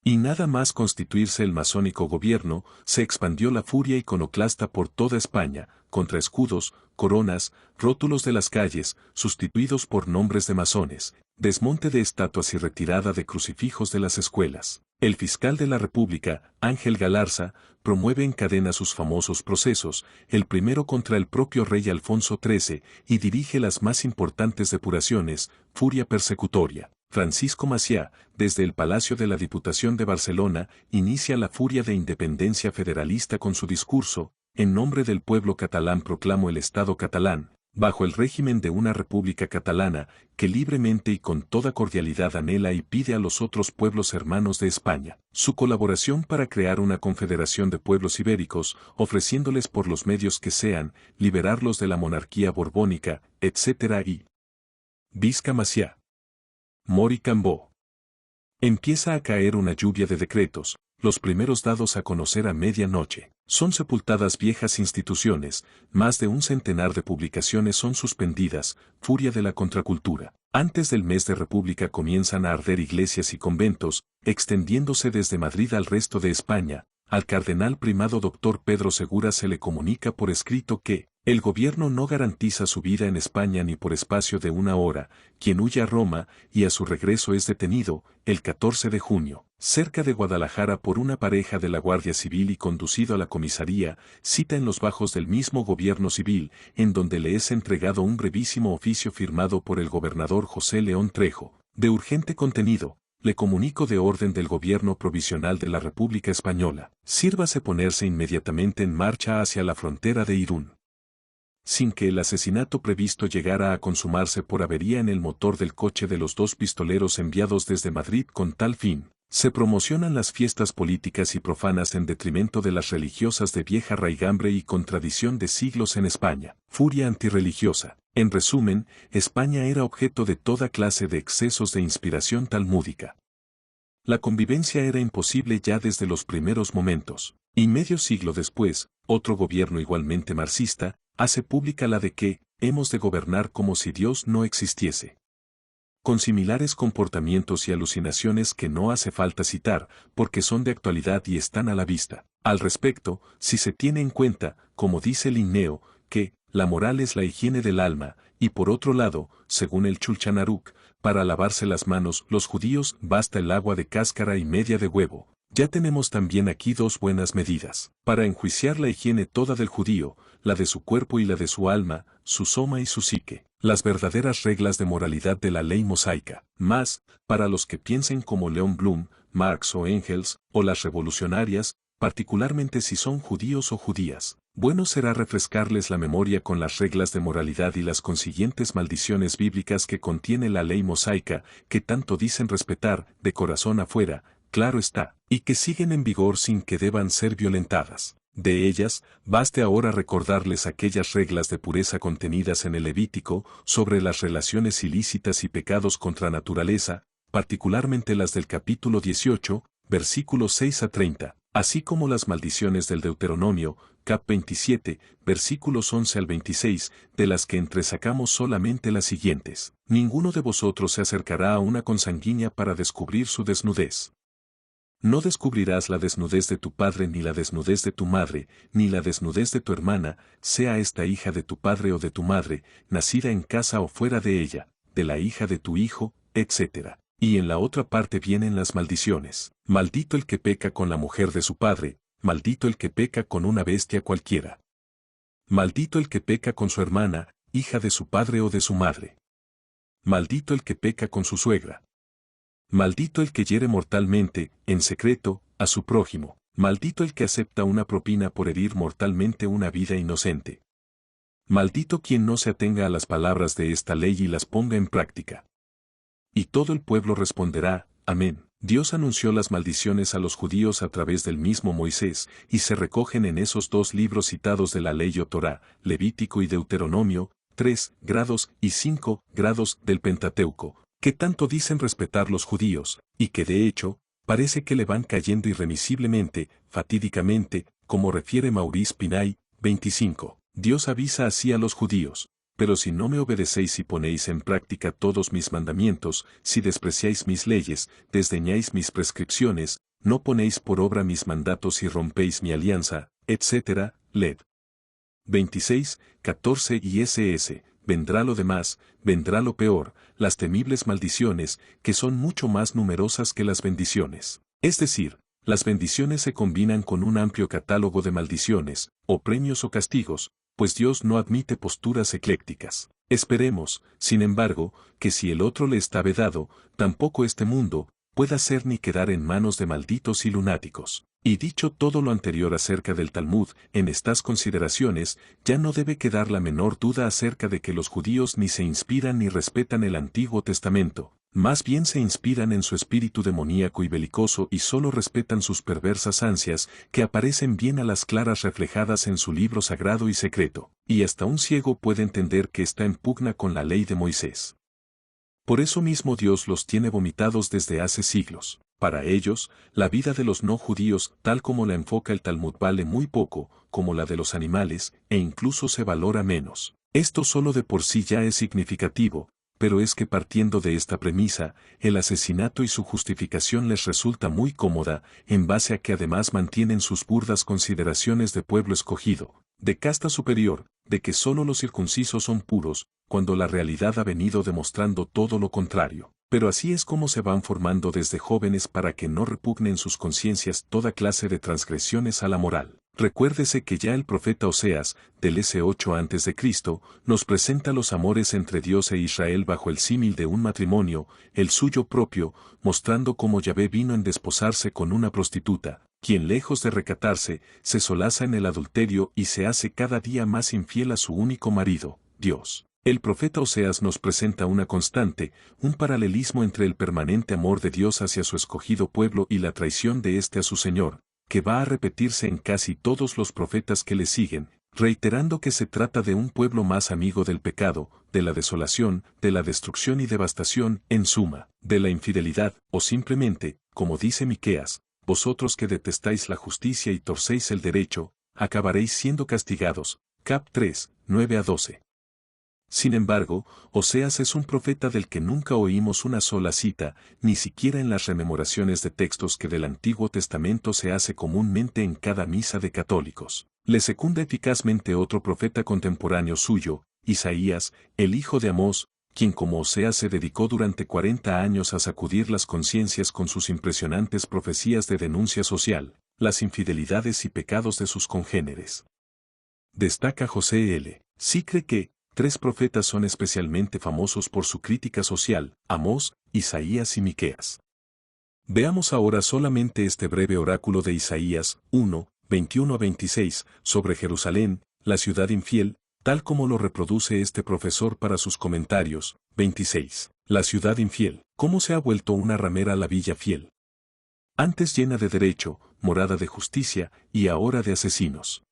Y nada más constituirse el masónico gobierno, se expandió la furia iconoclasta por toda España, contra escudos, coronas, rótulos de las calles, sustituidos por nombres de masones, desmonte de estatuas y retirada de crucifijos de las escuelas. El fiscal de la República, Ángel Galarza, promueve en cadena sus famosos procesos, el primero contra el propio rey Alfonso XIII, y dirige las más importantes depuraciones, furia persecutoria. Francisco Macià, desde el Palacio de la Diputación de Barcelona, inicia la furia de independencia federalista con su discurso, en nombre del pueblo catalán proclamo el Estado catalán, bajo el régimen de una república catalana, que libremente y con toda cordialidad anhela y pide a los otros pueblos hermanos de España su colaboración para crear una confederación de pueblos ibéricos, ofreciéndoles por los medios que sean, liberarlos de la monarquía borbónica, etc. y Visca Macià. Mori Cambó. Empieza a caer una lluvia de decretos, los primeros dados a conocer a medianoche. Son sepultadas viejas instituciones, más de un centenar de publicaciones son suspendidas, furia de la contracultura. Antes del mes de República comienzan a arder iglesias y conventos, extendiéndose desde Madrid al resto de España. Al cardenal primado Dr. Pedro Segura se le comunica por escrito que, el gobierno no garantiza su vida en España ni por espacio de una hora, quien huye a Roma y a su regreso es detenido, el 14 de junio, cerca de Guadalajara por una pareja de la Guardia Civil y conducido a la comisaría, cita en los bajos del mismo gobierno civil, en donde le es entregado un brevísimo oficio firmado por el gobernador José León Trejo, de urgente contenido, le comunico de orden del Gobierno Provisional de la República Española. Sírvase ponerse inmediatamente en marcha hacia la frontera de Irún. Sin que el asesinato previsto llegara a consumarse por avería en el motor del coche de los dos pistoleros enviados desde Madrid con tal fin, se promocionan las fiestas políticas y profanas en detrimento de las religiosas de vieja raigambre y con tradición de siglos en España. Furia antirreligiosa. En resumen, España era objeto de toda clase de excesos de inspiración talmúdica. La convivencia era imposible ya desde los primeros momentos, y medio siglo después, otro gobierno igualmente marxista, hace pública la de que, hemos de gobernar como si Dios no existiese. Con similares comportamientos y alucinaciones que no hace falta citar, porque son de actualidad y están a la vista. Al respecto, si se tiene en cuenta, como dice Linneo, que la moral es la higiene del alma, y por otro lado, según el Shulchan Aruch, para lavarse las manos los judíos basta el agua de cáscara y media de huevo. Ya tenemos también aquí dos buenas medidas, para enjuiciar la higiene toda del judío, la de su cuerpo y la de su alma, su soma y su psique, las verdaderas reglas de moralidad de la ley mosaica. Más, para los que piensen como Leon Blum, Marx o Engels, o las revolucionarias, particularmente si son judíos o judías, bueno será refrescarles la memoria con las reglas de moralidad y las consiguientes maldiciones bíblicas que contiene la ley mosaica, que tanto dicen respetar, de corazón afuera, claro está, y que siguen en vigor sin que deban ser violentadas. De ellas, baste ahora recordarles aquellas reglas de pureza contenidas en el Levítico sobre las relaciones ilícitas y pecados contra naturaleza, particularmente las del capítulo 18, versículos 6 a 30, así como las maldiciones del Deuteronomio, cap 27, versículos 11 al 26, de las que entresacamos solamente las siguientes. Ninguno de vosotros se acercará a una consanguínea para descubrir su desnudez. No descubrirás la desnudez de tu padre ni la desnudez de tu madre, ni la desnudez de tu hermana, sea esta hija de tu padre o de tu madre, nacida en casa o fuera de ella, de la hija de tu hijo, etc. Y en la otra parte vienen las maldiciones. Maldito el que peca con la mujer de su padre, maldito el que peca con una bestia cualquiera. Maldito el que peca con su hermana, hija de su padre o de su madre. Maldito el que peca con su suegra. Maldito el que hiere mortalmente, en secreto, a su prójimo. Maldito el que acepta una propina por herir mortalmente una vida inocente. Maldito quien no se atenga a las palabras de esta ley y las ponga en práctica. Y todo el pueblo responderá, amén. Dios anunció las maldiciones a los judíos a través del mismo Moisés, y se recogen en esos dos libros citados de la ley o Torá, Levítico y Deuteronomio, 3 grados y 5 grados del Pentateuco, que tanto dicen respetar los judíos, y que de hecho, parece que le van cayendo irremisiblemente, fatídicamente, como refiere Maurice Pinay, 25. Dios avisa así a los judíos: pero si no me obedecéis y ponéis en práctica todos mis mandamientos, si despreciáis mis leyes, desdeñáis mis prescripciones, no ponéis por obra mis mandatos y rompéis mi alianza, etc., led. 26, 14 y ss. Vendrá lo demás, vendrá lo peor, las temibles maldiciones, que son mucho más numerosas que las bendiciones. Es decir, las bendiciones se combinan con un amplio catálogo de maldiciones, o premios o castigos, pues Dios no admite posturas eclécticas. Esperemos, sin embargo, que si el otro le está vedado, tampoco este mundo pueda ser ni quedar en manos de malditos y lunáticos. Y dicho todo lo anterior acerca del Talmud, en estas consideraciones, ya no debe quedar la menor duda acerca de que los judíos ni se inspiran ni respetan el Antiguo Testamento, más bien se inspiran en su espíritu demoníaco y belicoso y solo respetan sus perversas ansias, que aparecen bien a las claras reflejadas en su libro sagrado y secreto, y hasta un ciego puede entender que está en pugna con la ley de Moisés. Por eso mismo Dios los tiene vomitados desde hace siglos. Para ellos, la vida de los no judíos, tal como la enfoca el Talmud, vale muy poco, como la de los animales, e incluso se valora menos. Esto solo de por sí ya es significativo, pero es que partiendo de esta premisa, el asesinato y su justificación les resulta muy cómoda, en base a que además mantienen sus burdas consideraciones de pueblo escogido, de casta superior, de que solo los circuncisos son puros, cuando la realidad ha venido demostrando todo lo contrario. Pero así es como se van formando desde jóvenes para que no repugnen sus conciencias toda clase de transgresiones a la moral. Recuérdese que ya el profeta Oseas, del S8 a.C., nos presenta los amores entre Dios e Israel bajo el símil de un matrimonio, el suyo propio, mostrando cómo Yahvé vino en desposarse con una prostituta, quien lejos de recatarse, se solaza en el adulterio y se hace cada día más infiel a su único marido, Dios. El profeta Oseas nos presenta una constante, un paralelismo entre el permanente amor de Dios hacia su escogido pueblo y la traición de éste a su Señor, que va a repetirse en casi todos los profetas que le siguen, reiterando que se trata de un pueblo más amigo del pecado, de la desolación, de la destrucción y devastación, en suma, de la infidelidad, o simplemente, como dice Miqueas, vosotros que detestáis la justicia y torcéis el derecho, acabaréis siendo castigados. Cap 3, 9-12. Sin embargo, Oseas es un profeta del que nunca oímos una sola cita, ni siquiera en las rememoraciones de textos que del Antiguo Testamento se hace comúnmente en cada misa de católicos. Le secunda eficazmente otro profeta contemporáneo suyo, Isaías, el hijo de Amós, quien como Oseas se dedicó durante 40 años a sacudir las conciencias con sus impresionantes profecías de denuncia social, las infidelidades y pecados de sus congéneres. Destaca José L. Sicre que, 3 profetas son especialmente famosos por su crítica social, Amós, Isaías y Miqueas. Veamos ahora solamente este breve oráculo de Isaías 1, 21-26, sobre Jerusalén, la ciudad infiel, tal como lo reproduce este profesor para sus comentarios. 26. La ciudad infiel, ¿cómo se ha vuelto una ramera la villa fiel? Antes llena de derecho, morada de justicia, y ahora de asesinos.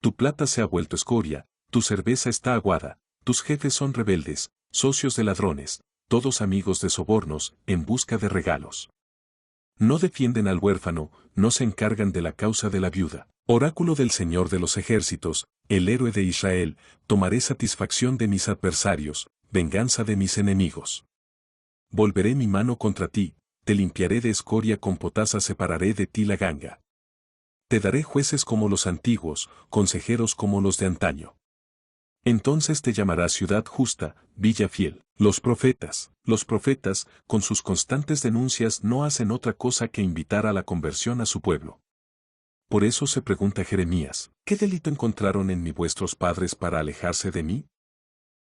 Tu plata se ha vuelto escoria, tu cerveza está aguada, tus jefes son rebeldes, socios de ladrones, todos amigos de sobornos, en busca de regalos. No defienden al huérfano, no se encargan de la causa de la viuda. Oráculo del Señor de los ejércitos, el héroe de Israel, tomaré satisfacción de mis adversarios, venganza de mis enemigos. Volveré mi mano contra ti, te limpiaré de escoria con potasa, separaré de ti la ganga. Te daré jueces como los antiguos, consejeros como los de antaño. Entonces te llamarás ciudad justa, villa fiel. Los profetas, con sus constantes denuncias no hacen otra cosa que invitar a la conversión a su pueblo. Por eso se pregunta Jeremías, ¿qué delito encontraron en mí vuestros padres para alejarse de mí?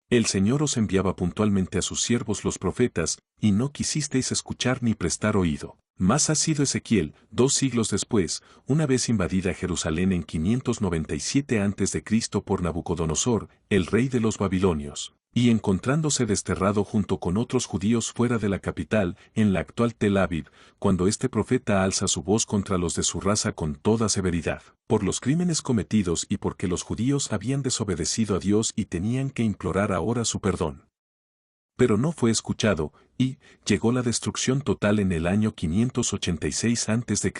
El Señor os enviaba puntualmente a sus siervos los profetas, y no quisisteis escuchar ni prestar oído. Más ha sido Ezequiel, 2 siglos después, una vez invadida Jerusalén en 597 a.C. por Nabucodonosor, el rey de los babilonios, y encontrándose desterrado junto con otros judíos fuera de la capital, en la actual Tel Aviv, cuando este profeta alza su voz contra los de su raza con toda severidad, por los crímenes cometidos y porque los judíos habían desobedecido a Dios y tenían que implorar ahora su perdón. Pero no fue escuchado, y llegó la destrucción total en el año 586 a.C.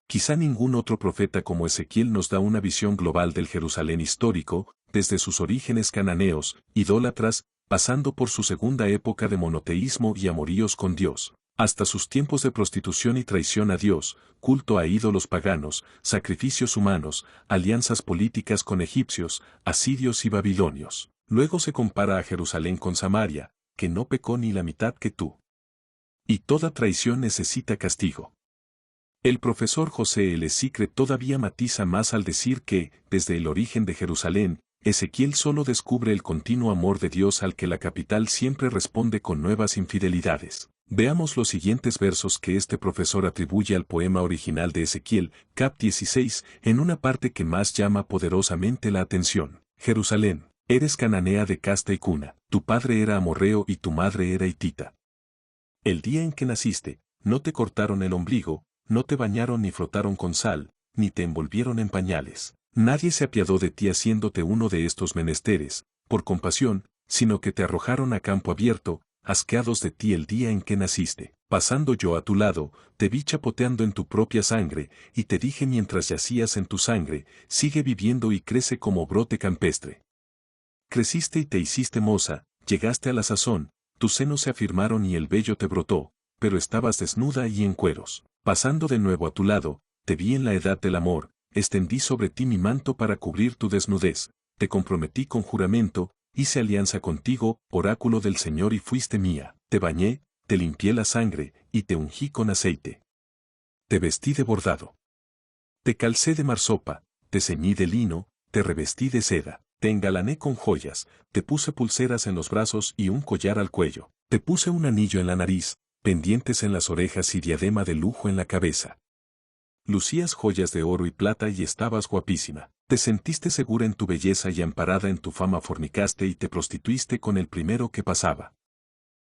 Quizá ningún otro profeta como Ezequiel nos da una visión global del Jerusalén histórico, desde sus orígenes cananeos, idólatras, pasando por su segunda época de monoteísmo y amoríos con Dios, hasta sus tiempos de prostitución y traición a Dios, culto a ídolos paganos, sacrificios humanos, alianzas políticas con egipcios, asirios y babilonios. Luego se compara a Jerusalén con Samaria, que no pecó ni la mitad que tú. Y toda traición necesita castigo. El profesor José L. Sicre todavía matiza más al decir que, desde el origen de Jerusalén, Ezequiel solo descubre el continuo amor de Dios al que la capital siempre responde con nuevas infidelidades. Veamos los siguientes versos que este profesor atribuye al poema original de Ezequiel, cap 16, en una parte que más llama poderosamente la atención. Jerusalén, eres cananea de casta y cuna, tu padre era amorreo y tu madre era hitita. El día en que naciste, no te cortaron el ombligo, no te bañaron ni frotaron con sal, ni te envolvieron en pañales. Nadie se apiadó de ti haciéndote uno de estos menesteres, por compasión, sino que te arrojaron a campo abierto, asqueados de ti el día en que naciste. Pasando yo a tu lado, te vi chapoteando en tu propia sangre, y te dije mientras yacías en tu sangre, sigue viviendo y crece como brote campestre. Creciste y te hiciste moza, llegaste a la sazón, tus senos se afirmaron y el vello te brotó, pero estabas desnuda y en cueros. Pasando de nuevo a tu lado, te vi en la edad del amor, extendí sobre ti mi manto para cubrir tu desnudez, te comprometí con juramento, hice alianza contigo, oráculo del Señor y fuiste mía, te bañé, te limpié la sangre, y te ungí con aceite. Te vestí de bordado. Te calcé de marsopa, te ceñí de lino, te revestí de seda, te engalané con joyas, te puse pulseras en los brazos y un collar al cuello, te puse un anillo en la nariz, pendientes en las orejas y diadema de lujo en la cabeza. Lucías joyas de oro y plata y estabas guapísima. Te sentiste segura en tu belleza y amparada en tu fama fornicaste y te prostituiste con el primero que pasaba.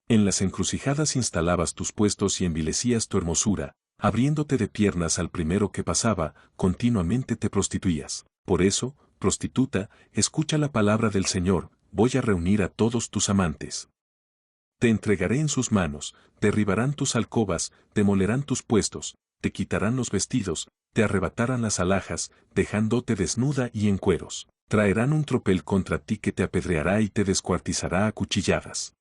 En las encrucijadas instalabas tus puestos y envilecías tu hermosura, abriéndote de piernas al primero que pasaba, continuamente te prostituías. Por eso, prostituta, escucha la palabra del Señor, voy a reunir a todos tus amantes. Te entregaré en sus manos, derribarán tus alcobas, demolerán tus puestos, te quitarán los vestidos, te arrebatarán las alhajas, dejándote desnuda y en cueros. Traerán un tropel contra ti que te apedreará y te descuartizará a cuchilladas.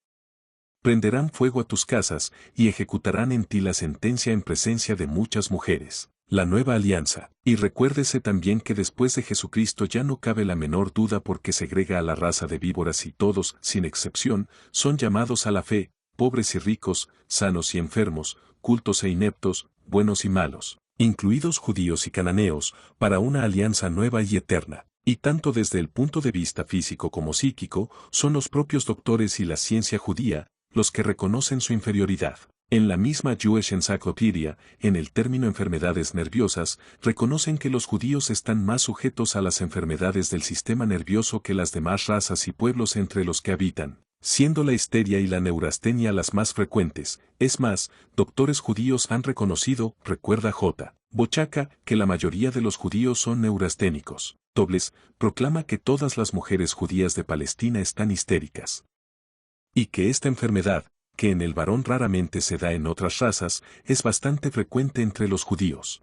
Prenderán fuego a tus casas y ejecutarán en ti la sentencia en presencia de muchas mujeres. La nueva alianza. Y recuérdese también que después de Jesucristo ya no cabe la menor duda porque segrega a la raza de víboras y todos, sin excepción, son llamados a la fe, pobres y ricos, sanos y enfermos, cultos e ineptos, buenos y malos, incluidos judíos y cananeos, para una alianza nueva y eterna. Y tanto desde el punto de vista físico como psíquico, son los propios doctores y la ciencia judía, los que reconocen su inferioridad. En la misma Jewish Encyclopedia, en el término enfermedades nerviosas, reconocen que los judíos están más sujetos a las enfermedades del sistema nervioso que las demás razas y pueblos entre los que habitan, siendo la histeria y la neurastenia las más frecuentes. Es más, doctores judíos han reconocido, recuerda J. Bochaca, que la mayoría de los judíos son neurasténicos. Dobles, proclama que todas las mujeres judías de Palestina están histéricas. Y que esta enfermedad, que en el varón raramente se da en otras razas, es bastante frecuente entre los judíos.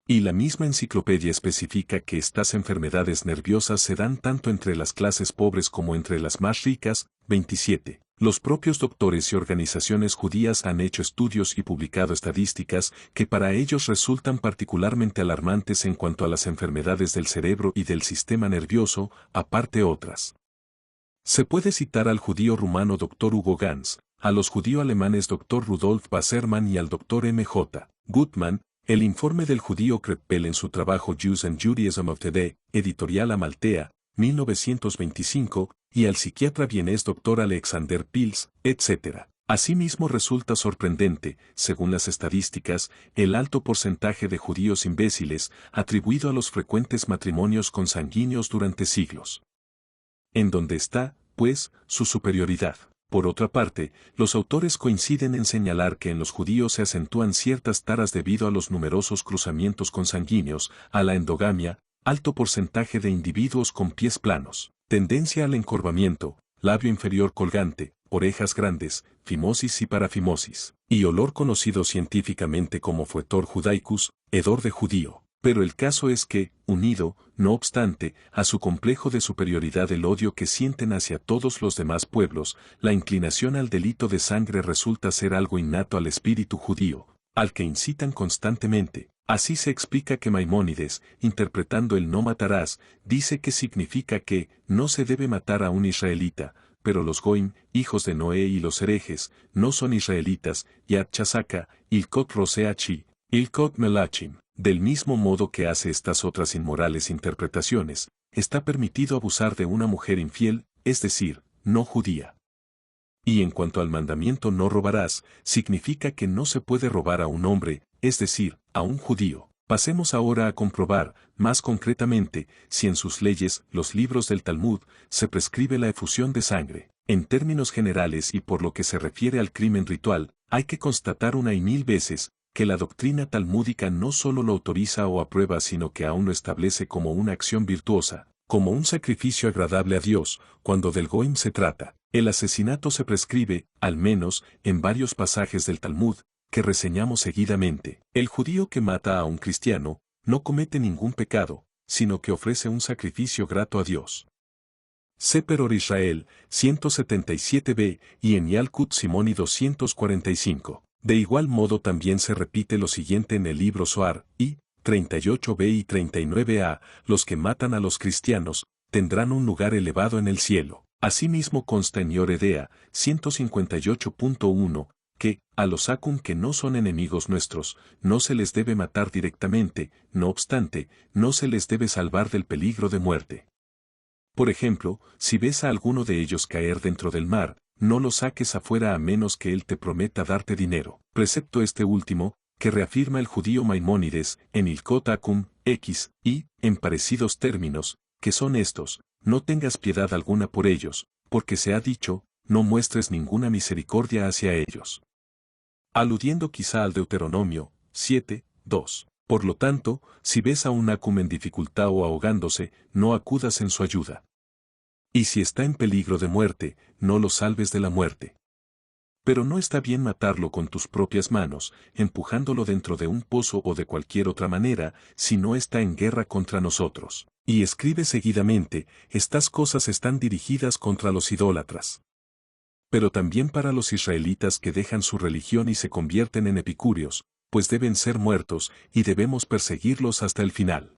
Y la misma enciclopedia especifica que estas enfermedades nerviosas se dan tanto entre las clases pobres como entre las más ricas. 27. Los propios doctores y organizaciones judías han hecho estudios y publicado estadísticas que para ellos resultan particularmente alarmantes en cuanto a las enfermedades del cerebro y del sistema nervioso, aparte otras. Se puede citar al judío rumano Dr. Hugo Gans, a los judío alemanes Dr. Rudolf Wassermann y al Dr. M.J. Gutmann, el informe del judío Kreppel en su trabajo Jews and Judaism of the Day, editorial Amaltea, 1925, y al psiquiatra vienés Dr. Alexander Pils, etc. Asimismo resulta sorprendente, según las estadísticas, el alto porcentaje de judíos imbéciles atribuido a los frecuentes matrimonios consanguíneos durante siglos. En donde está, pues, su superioridad. Por otra parte, los autores coinciden en señalar que en los judíos se acentúan ciertas taras debido a los numerosos cruzamientos consanguíneos, a la endogamia, alto porcentaje de individuos con pies planos, tendencia al encorvamiento, labio inferior colgante, orejas grandes, fimosis y parafimosis, y olor conocido científicamente como foetor judaicus, hedor de judío. Pero el caso es que, unido, no obstante, a su complejo de superioridad el odio que sienten hacia todos los demás pueblos, la inclinación al delito de sangre resulta ser algo innato al espíritu judío, al que incitan constantemente. Así se explica que Maimónides, interpretando el no matarás, dice que significa que no se debe matar a un israelita, pero los goim, hijos de Noé y los herejes, no son israelitas, Yad Chasaka, Ilkot Roseachi, Ilkot Melachim. Del mismo modo que hace estas otras inmorales interpretaciones, está permitido abusar de una mujer infiel, es decir, no judía. Y en cuanto al mandamiento no robarás, significa que no se puede robar a un hombre, es decir, a un judío. Pasemos ahora a comprobar, más concretamente, si en sus leyes, los libros del Talmud, se prescribe la efusión de sangre. En términos generales y por lo que se refiere al crimen ritual, hay que constatar una y mil veces, que la doctrina talmúdica no solo lo autoriza o aprueba sino que aún lo establece como una acción virtuosa, como un sacrificio agradable a Dios, cuando del goim se trata. El asesinato se prescribe, al menos, en varios pasajes del Talmud, que reseñamos seguidamente. El judío que mata a un cristiano, no comete ningún pecado, sino que ofrece un sacrificio grato a Dios. Sefer Or Israel, 177b, y en Yalkut Simoni 245. De igual modo también se repite lo siguiente en el libro Zohar, y, 38b y 39a, los que matan a los cristianos, tendrán un lugar elevado en el cielo. Asimismo consta en Yoredea, 158.1, que, a los Akum que no son enemigos nuestros, no se les debe matar directamente, no obstante, no se les debe salvar del peligro de muerte. Por ejemplo, si ves a alguno de ellos caer dentro del mar, no lo saques afuera a menos que él te prometa darte dinero. Precepto este último, que reafirma el judío Maimónides, en Ilkot Akum, X, y, en parecidos términos, que son estos: no tengas piedad alguna por ellos, porque se ha dicho, no muestres ninguna misericordia hacia ellos. Aludiendo quizá al Deuteronomio 7, 2. Por lo tanto, si ves a un Akum en dificultad o ahogándose, no acudas en su ayuda. Y si está en peligro de muerte, no lo salves de la muerte. Pero no está bien matarlo con tus propias manos, empujándolo dentro de un pozo o de cualquier otra manera, si no está en guerra contra nosotros. Y escribe seguidamente: estas cosas están dirigidas contra los idólatras. Pero también para los israelitas que dejan su religión y se convierten en epicúreos, pues deben ser muertos, y debemos perseguirlos hasta el final.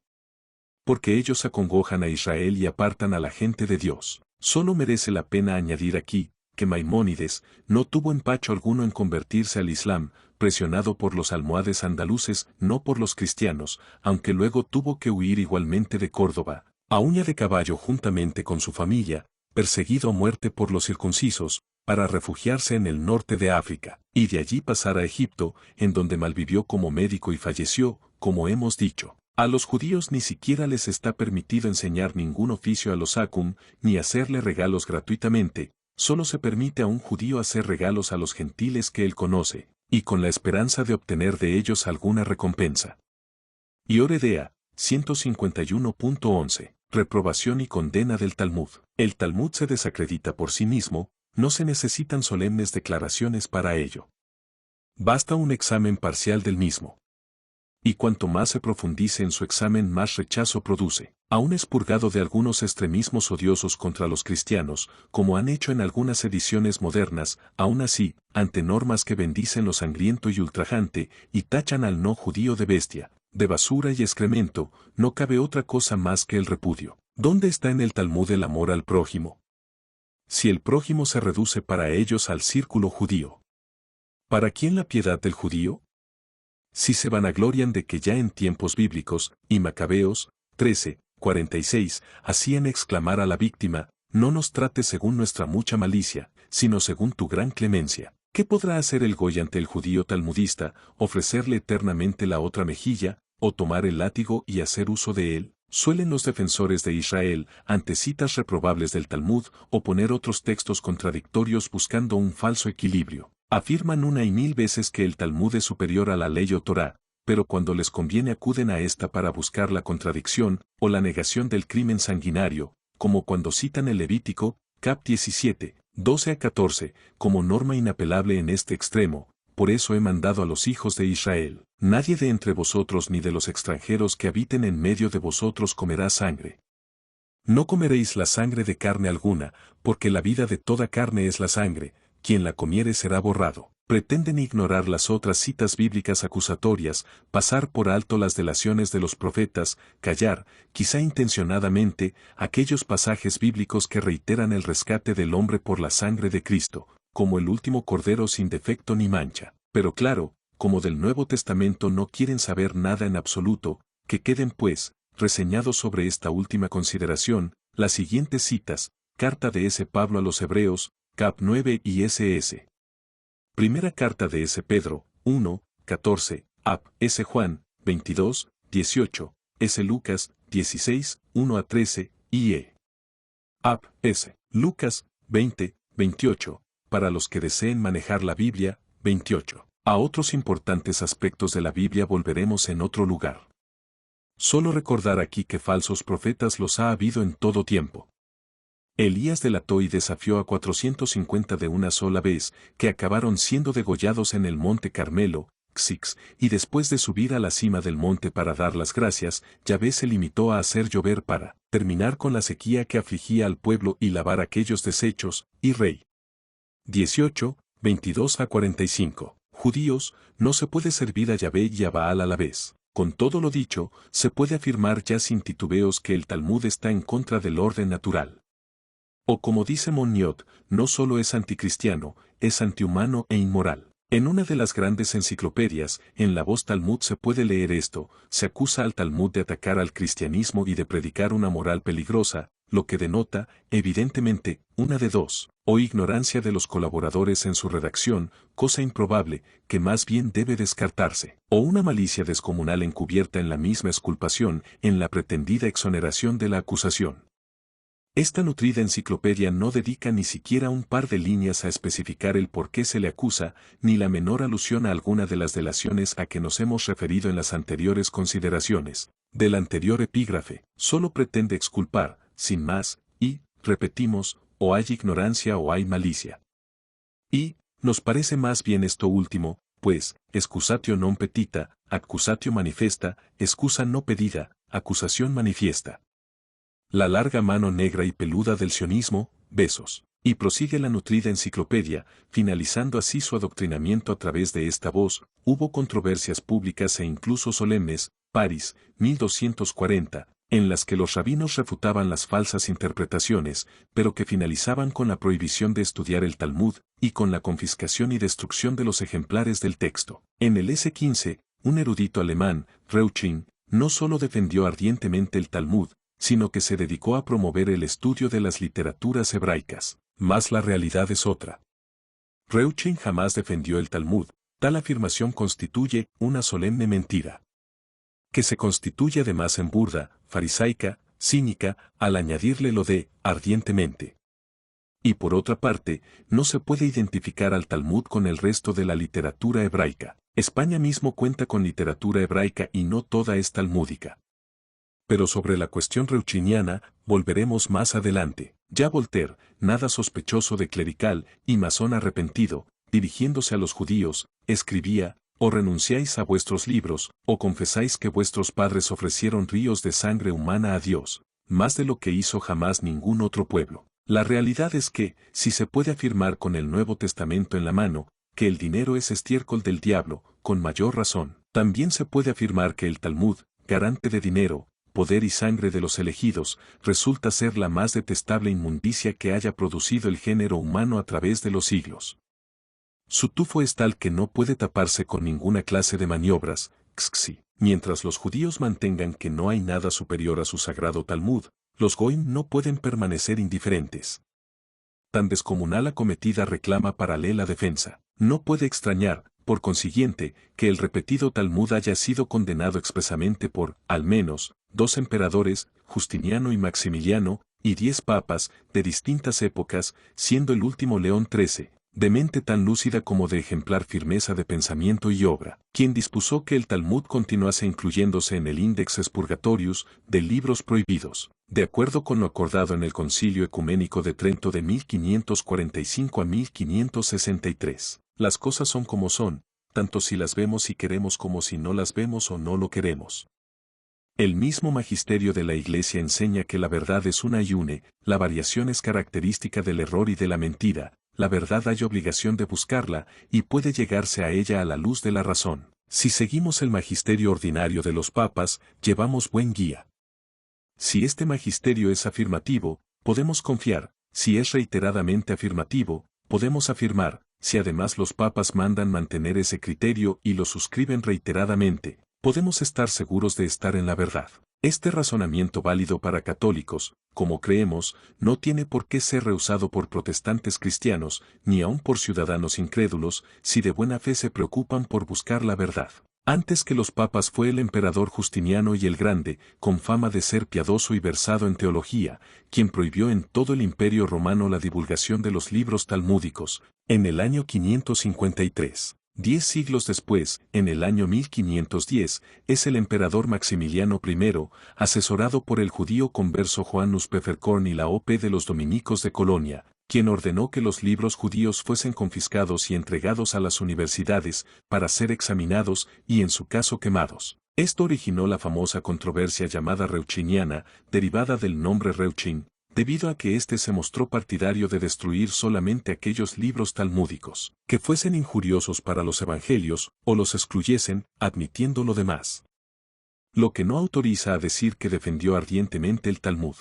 Porque ellos acongojan a Israel y apartan a la gente de Dios. Solo merece la pena añadir aquí, que Maimónides no tuvo empacho alguno en convertirse al Islam, presionado por los almohades andaluces, no por los cristianos, aunque luego tuvo que huir igualmente de Córdoba, a uña de caballo juntamente con su familia, perseguido a muerte por los circuncisos, para refugiarse en el norte de África, y de allí pasar a Egipto, en donde malvivió como médico y falleció, como hemos dicho. A los judíos ni siquiera les está permitido enseñar ningún oficio a los Akum, ni hacerle regalos gratuitamente, solo se permite a un judío hacer regalos a los gentiles que él conoce, y con la esperanza de obtener de ellos alguna recompensa. Y Oredea, 151.11. Reprobación y condena del Talmud. El Talmud se desacredita por sí mismo, no se necesitan solemnes declaraciones para ello. Basta un examen parcial del mismo. Y cuanto más se profundice en su examen, más rechazo produce. Aún es purgado de algunos extremismos odiosos contra los cristianos, como han hecho en algunas ediciones modernas. Aún así, ante normas que bendicen lo sangriento y ultrajante, y tachan al no judío de bestia, de basura y excremento, no cabe otra cosa más que el repudio. ¿Dónde está en el Talmud el amor al prójimo? Si el prójimo se reduce para ellos al círculo judío. ¿Para quién la piedad del judío? Si se vanaglorian de que ya en tiempos bíblicos, y Macabeos 13, 46, hacían exclamar a la víctima: no nos trates según nuestra mucha malicia, sino según tu gran clemencia. ¿Qué podrá hacer el goy ante el judío talmudista? ¿Ofrecerle eternamente la otra mejilla, o tomar el látigo y hacer uso de él? Suelen los defensores de Israel, ante citas reprobables del Talmud, oponer otros textos contradictorios buscando un falso equilibrio. Afirman una y mil veces que el Talmud es superior a la ley o Torá, pero cuando les conviene acuden a esta para buscar la contradicción o la negación del crimen sanguinario, como cuando citan el Levítico, cap 17, 12 a 14, como norma inapelable en este extremo. Por eso he mandado a los hijos de Israel: nadie de entre vosotros ni de los extranjeros que habiten en medio de vosotros comerá sangre. No comeréis la sangre de carne alguna, porque la vida de toda carne es la sangre, quien la comiere será borrado. Pretenden ignorar las otras citas bíblicas acusatorias, pasar por alto las delaciones de los profetas, callar, quizá intencionadamente, aquellos pasajes bíblicos que reiteran el rescate del hombre por la sangre de Cristo, como el último cordero sin defecto ni mancha. Pero claro, como del Nuevo Testamento no quieren saber nada en absoluto, que queden pues, reseñados sobre esta última consideración, las siguientes citas: Carta de S. Pablo a los Hebreos, cap 9 y ss. Primera carta de S. Pedro, 1, 14, ap. S. Juan, 22, 18, S. Lucas, 16, 1 a 13, y ap. S. Lucas, 20, 28, para los que deseen manejar la Biblia, 28. A otros importantes aspectos de la Biblia volveremos en otro lugar. Solo recordar aquí que falsos profetas los ha habido en todo tiempo. Elías delató y desafió a 450 de una sola vez, que acabaron siendo degollados en el monte Carmelo, Xix, y después de subir a la cima del monte para dar las gracias, Yahvé se limitó a hacer llover para terminar con la sequía que afligía al pueblo y lavar aquellos desechos, y Rey 18, 22 a 45. Judíos, no se puede servir a Yahvé y a Baal a la vez. Con todo lo dicho, se puede afirmar ya sin titubeos que el Talmud está en contra del orden natural. O como dice Monniot, no solo es anticristiano, es antihumano e inmoral. En una de las grandes enciclopedias, en la voz Talmud se puede leer esto: se acusa al Talmud de atacar al cristianismo y de predicar una moral peligrosa, lo que denota, evidentemente, una de dos: o ignorancia de los colaboradores en su redacción, cosa improbable, que más bien debe descartarse, o una malicia descomunal encubierta en la misma exculpación, en la pretendida exoneración de la acusación. Esta nutrida enciclopedia no dedica ni siquiera un par de líneas a especificar el por qué se le acusa, ni la menor alusión a alguna de las delaciones a que nos hemos referido en las anteriores consideraciones. Del anterior epígrafe, solo pretende exculpar, sin más, y, repetimos, o hay ignorancia o hay malicia. Y, nos parece más bien esto último, pues, excusatio non petita, accusatio manifesta, excusa no pedida, acusación manifiesta. La larga mano negra y peluda del sionismo, besos. Y prosigue la nutrida enciclopedia, finalizando así su adoctrinamiento a través de esta voz: hubo controversias públicas e incluso solemnes, París, 1240, en las que los rabinos refutaban las falsas interpretaciones, pero que finalizaban con la prohibición de estudiar el Talmud, y con la confiscación y destrucción de los ejemplares del texto. En el S-15, un erudito alemán, Reuchlin, no solo defendió ardientemente el Talmud, sino que se dedicó a promover el estudio de las literaturas hebraicas. Mas la realidad es otra. Reuchlin jamás defendió el Talmud. Tal afirmación constituye una solemne mentira, que se constituye además en burda, farisaica, cínica, al añadirle lo de ardientemente. Y por otra parte, no se puede identificar al Talmud con el resto de la literatura hebraica. España mismo cuenta con literatura hebraica y no toda es talmúdica. Pero sobre la cuestión reuchliniana, volveremos más adelante. Ya Voltaire, nada sospechoso de clerical y masón arrepentido, dirigiéndose a los judíos, escribía: o renunciáis a vuestros libros, o confesáis que vuestros padres ofrecieron ríos de sangre humana a Dios, más de lo que hizo jamás ningún otro pueblo. La realidad es que, si se puede afirmar con el Nuevo Testamento en la mano, que el dinero es estiércol del diablo, con mayor razón, también se puede afirmar que el Talmud, garante de dinero, poder y sangre de los elegidos, resulta ser la más detestable inmundicia que haya producido el género humano a través de los siglos. Su tufo es tal que no puede taparse con ninguna clase de maniobras, mientras los judíos mantengan que no hay nada superior a su sagrado Talmud, los goim no pueden permanecer indiferentes. Tan descomunal acometida reclama paralela defensa. No puede extrañar, por consiguiente, que el repetido Talmud haya sido condenado expresamente por, al menos, 2 emperadores, Justiniano y Maximiliano, y 10 papas, de distintas épocas, siendo el último León XIII, de mente tan lúcida como de ejemplar firmeza de pensamiento y obra, quien dispuso que el Talmud continuase incluyéndose en el Index Expurgatorius de libros prohibidos, de acuerdo con lo acordado en el Concilio Ecuménico de Trento de 1545 a 1563. Las cosas son como son, tanto si las vemos y queremos como si no las vemos o no lo queremos. El mismo magisterio de la Iglesia enseña que la verdad es una y une, la variación es característica del error y de la mentira, la verdad hay obligación de buscarla, y puede llegarse a ella a la luz de la razón. Si seguimos el magisterio ordinario de los papas, llevamos buen guía. Si este magisterio es afirmativo, podemos confiar; si es reiteradamente afirmativo, podemos afirmar; si además los papas mandan mantener ese criterio y lo suscriben reiteradamente, podemos estar seguros de estar en la verdad. Este razonamiento válido para católicos, como creemos, no tiene por qué ser rehusado por protestantes cristianos, ni aun por ciudadanos incrédulos, si de buena fe se preocupan por buscar la verdad. Antes que los papas fue el emperador Justiniano y el Grande, con fama de ser piadoso y versado en teología, quien prohibió en todo el Imperio Romano la divulgación de los libros talmúdicos, en el año 553. 10 siglos después, en el año 1510, es el emperador Maximiliano I, asesorado por el judío converso Joannus Pfefferkorn y la OP de los dominicos de Colonia, quien ordenó que los libros judíos fuesen confiscados y entregados a las universidades para ser examinados y en su caso quemados. Esto originó la famosa controversia llamada reuchliniana, derivada del nombre Reuchlin, debido a que éste se mostró partidario de destruir solamente aquellos libros talmúdicos que fuesen injuriosos para los evangelios, o los excluyesen, admitiendo lo demás. Lo que no autoriza a decir que defendió ardientemente el Talmud.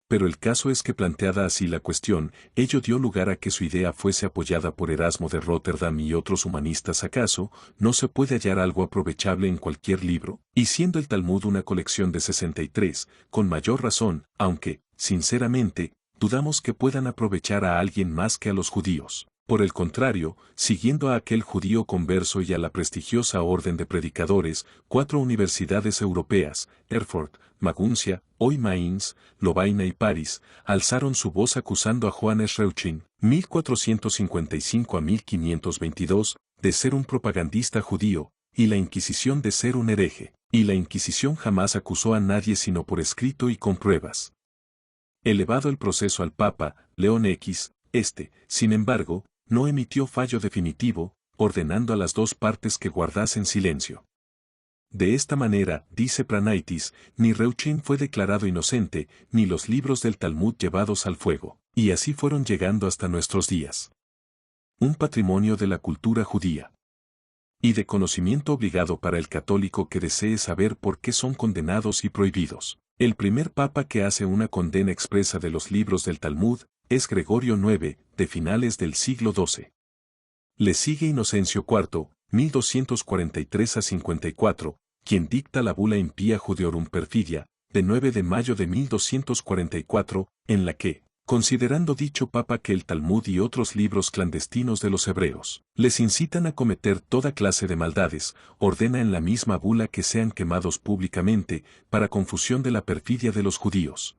pero el caso es que planteada así la cuestión, ello dio lugar a que su idea fuese apoyada por Erasmo de Rotterdam y otros humanistas. ¿Acaso no se puede hallar algo aprovechable en cualquier libro? Y siendo el Talmud una colección de 63, con mayor razón, aunque, sinceramente, dudamos que puedan aprovechar a alguien más que a los judíos. Por el contrario, siguiendo a aquel judío converso y a la prestigiosa orden de predicadores, 4 universidades europeas, Erfurt, Maguncia, hoy Mainz, Lovaina y París, alzaron su voz acusando a Johannes Reuchlin, 1455 a 1522, de ser un propagandista judío, y la Inquisición de ser un hereje. Y la Inquisición jamás acusó a nadie sino por escrito y con pruebas. Elevado el proceso al Papa, León X, sin embargo, no emitió fallo definitivo, ordenando a las dos partes que guardasen silencio. De esta manera, dice Pranaitis, ni Reuchlin fue declarado inocente, ni los libros del Talmud llevados al fuego, y así fueron llegando hasta nuestros días. Un patrimonio de la cultura judía. Y de conocimiento obligado para el católico que desee saber por qué son condenados y prohibidos. El primer papa que hace una condena expresa de los libros del Talmud es Gregorio IX, de finales del siglo XII. Le sigue Inocencio IV, 1243 a 54, quien dicta la bula impía Judiorum Perfidia, de 9 de mayo de 1244, en la que, considerando dicho papa que el Talmud y otros libros clandestinos de los hebreos les incitan a cometer toda clase de maldades, ordena en la misma bula que sean quemados públicamente, para confusión de la perfidia de los judíos.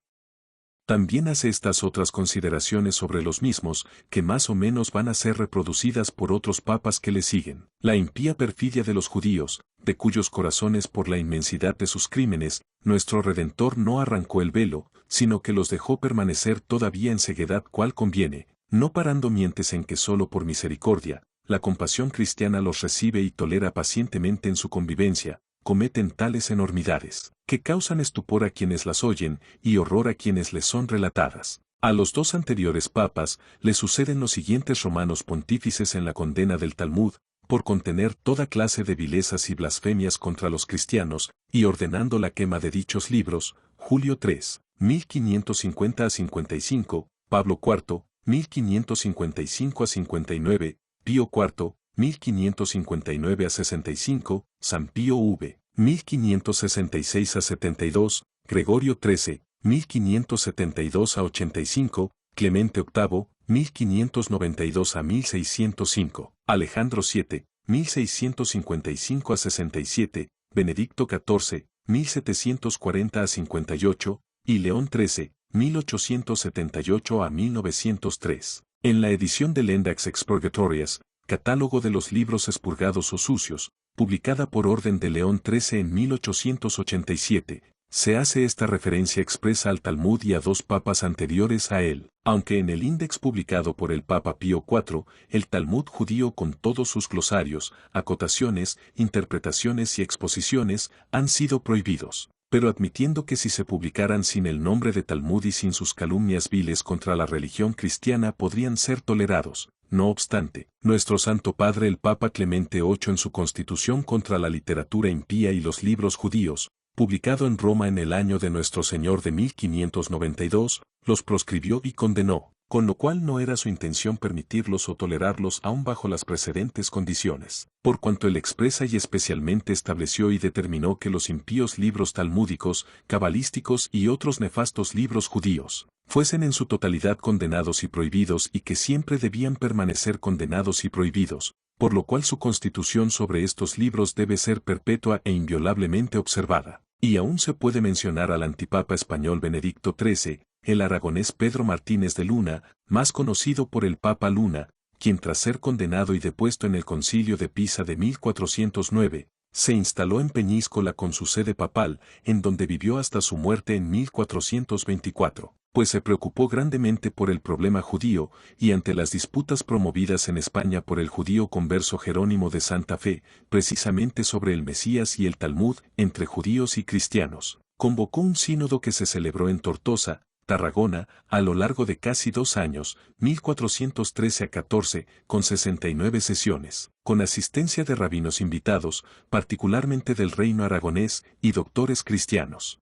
También hace estas otras consideraciones sobre los mismos, que más o menos van a ser reproducidas por otros papas que le siguen. La impía perfidia de los judíos, de cuyos corazones por la inmensidad de sus crímenes, nuestro Redentor no arrancó el velo, sino que los dejó permanecer todavía en ceguedad cual conviene, no parando mientes en que solo por misericordia, la compasión cristiana los recibe y tolera pacientemente en su convivencia, cometen tales enormidades, que causan estupor a quienes las oyen y horror a quienes les son relatadas. A los dos anteriores papas le suceden los siguientes romanos pontífices en la condena del Talmud, por contener toda clase de vilezas y blasfemias contra los cristianos, y ordenando la quema de dichos libros, Julio III, 1550 a 55, Pablo IV, 1555 a 59, Pío IV, 1559 a 65, San Pío V, 1566 a 72, Gregorio XIII, 1572 a 85, Clemente VIII, 1592 a 1605, Alejandro VII, 1655 a 67, Benedicto XIV, 1740 a 58, y León XIII, 1878 a 1903. En la edición de Lendax Expurgatorias, Catálogo de los libros expurgados o sucios, publicada por orden de León XIII en 1887, se hace esta referencia expresa al Talmud y a dos papas anteriores a él, aunque en el índex publicado por el Papa Pío IV, el Talmud judío con todos sus glosarios, acotaciones, interpretaciones y exposiciones han sido prohibidos. Pero admitiendo que si se publicaran sin el nombre de Talmud y sin sus calumnias viles contra la religión cristiana podrían ser tolerados. No obstante, nuestro Santo Padre el Papa Clemente VIII en su Constitución contra la literatura impía y los libros judíos, publicado en Roma en el año de Nuestro Señor de 1592, los proscribió y condenó, con lo cual no era su intención permitirlos o tolerarlos aún bajo las precedentes condiciones, por cuanto él expresa y especialmente estableció y determinó que los impíos libros talmúdicos, cabalísticos y otros nefastos libros judíos, fuesen en su totalidad condenados y prohibidos y que siempre debían permanecer condenados y prohibidos, por lo cual su constitución sobre estos libros debe ser perpetua e inviolablemente observada. Y aún se puede mencionar al antipapa español Benedicto XIII, el aragonés Pedro Martínez de Luna, más conocido por el Papa Luna, quien tras ser condenado y depuesto en el concilio de Pisa de 1409, se instaló en Peñíscola con su sede papal, en donde vivió hasta su muerte en 1424, pues se preocupó grandemente por el problema judío, y ante las disputas promovidas en España por el judío converso Jerónimo de Santa Fe, precisamente sobre el Mesías y el Talmud entre judíos y cristianos, convocó un sínodo que se celebró en Tortosa, Tarragona, a lo largo de casi 2 años, 1413 a 14, con 69 sesiones, con asistencia de rabinos invitados, particularmente del reino aragonés, y doctores cristianos.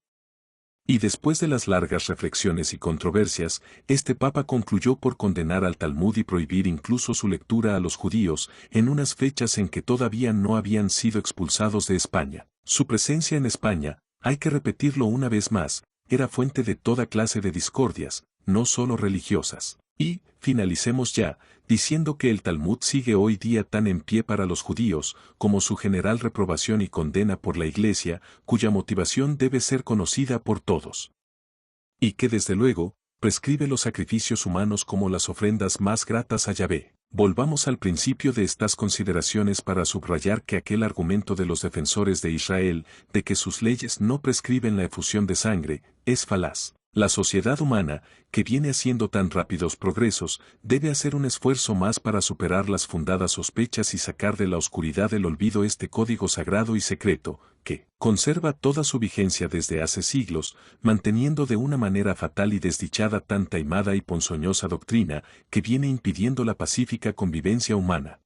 Y después de las largas reflexiones y controversias, este papa concluyó por condenar al Talmud y prohibir incluso su lectura a los judíos, en unas fechas en que todavía no habían sido expulsados de España. Su presencia en España, hay que repetirlo una vez más, era fuente de toda clase de discordias, no solo religiosas. Y, finalicemos ya, diciendo que el Talmud sigue hoy día tan en pie para los judíos, como su general reprobación y condena por la Iglesia, cuya motivación debe ser conocida por todos. Y que desde luego, prescribe los sacrificios humanos como las ofrendas más gratas a Yahvé. Volvamos al principio de estas consideraciones para subrayar que aquel argumento de los defensores de Israel, de que sus leyes no prescriben la efusión de sangre, es falaz. La sociedad humana, que viene haciendo tan rápidos progresos, debe hacer un esfuerzo más para superar las fundadas sospechas y sacar de la oscuridad del olvido este código sagrado y secreto, que conserva toda su vigencia desde hace siglos, manteniendo de una manera fatal y desdichada tan taimada y ponzoñosa doctrina, que viene impidiendo la pacífica convivencia humana.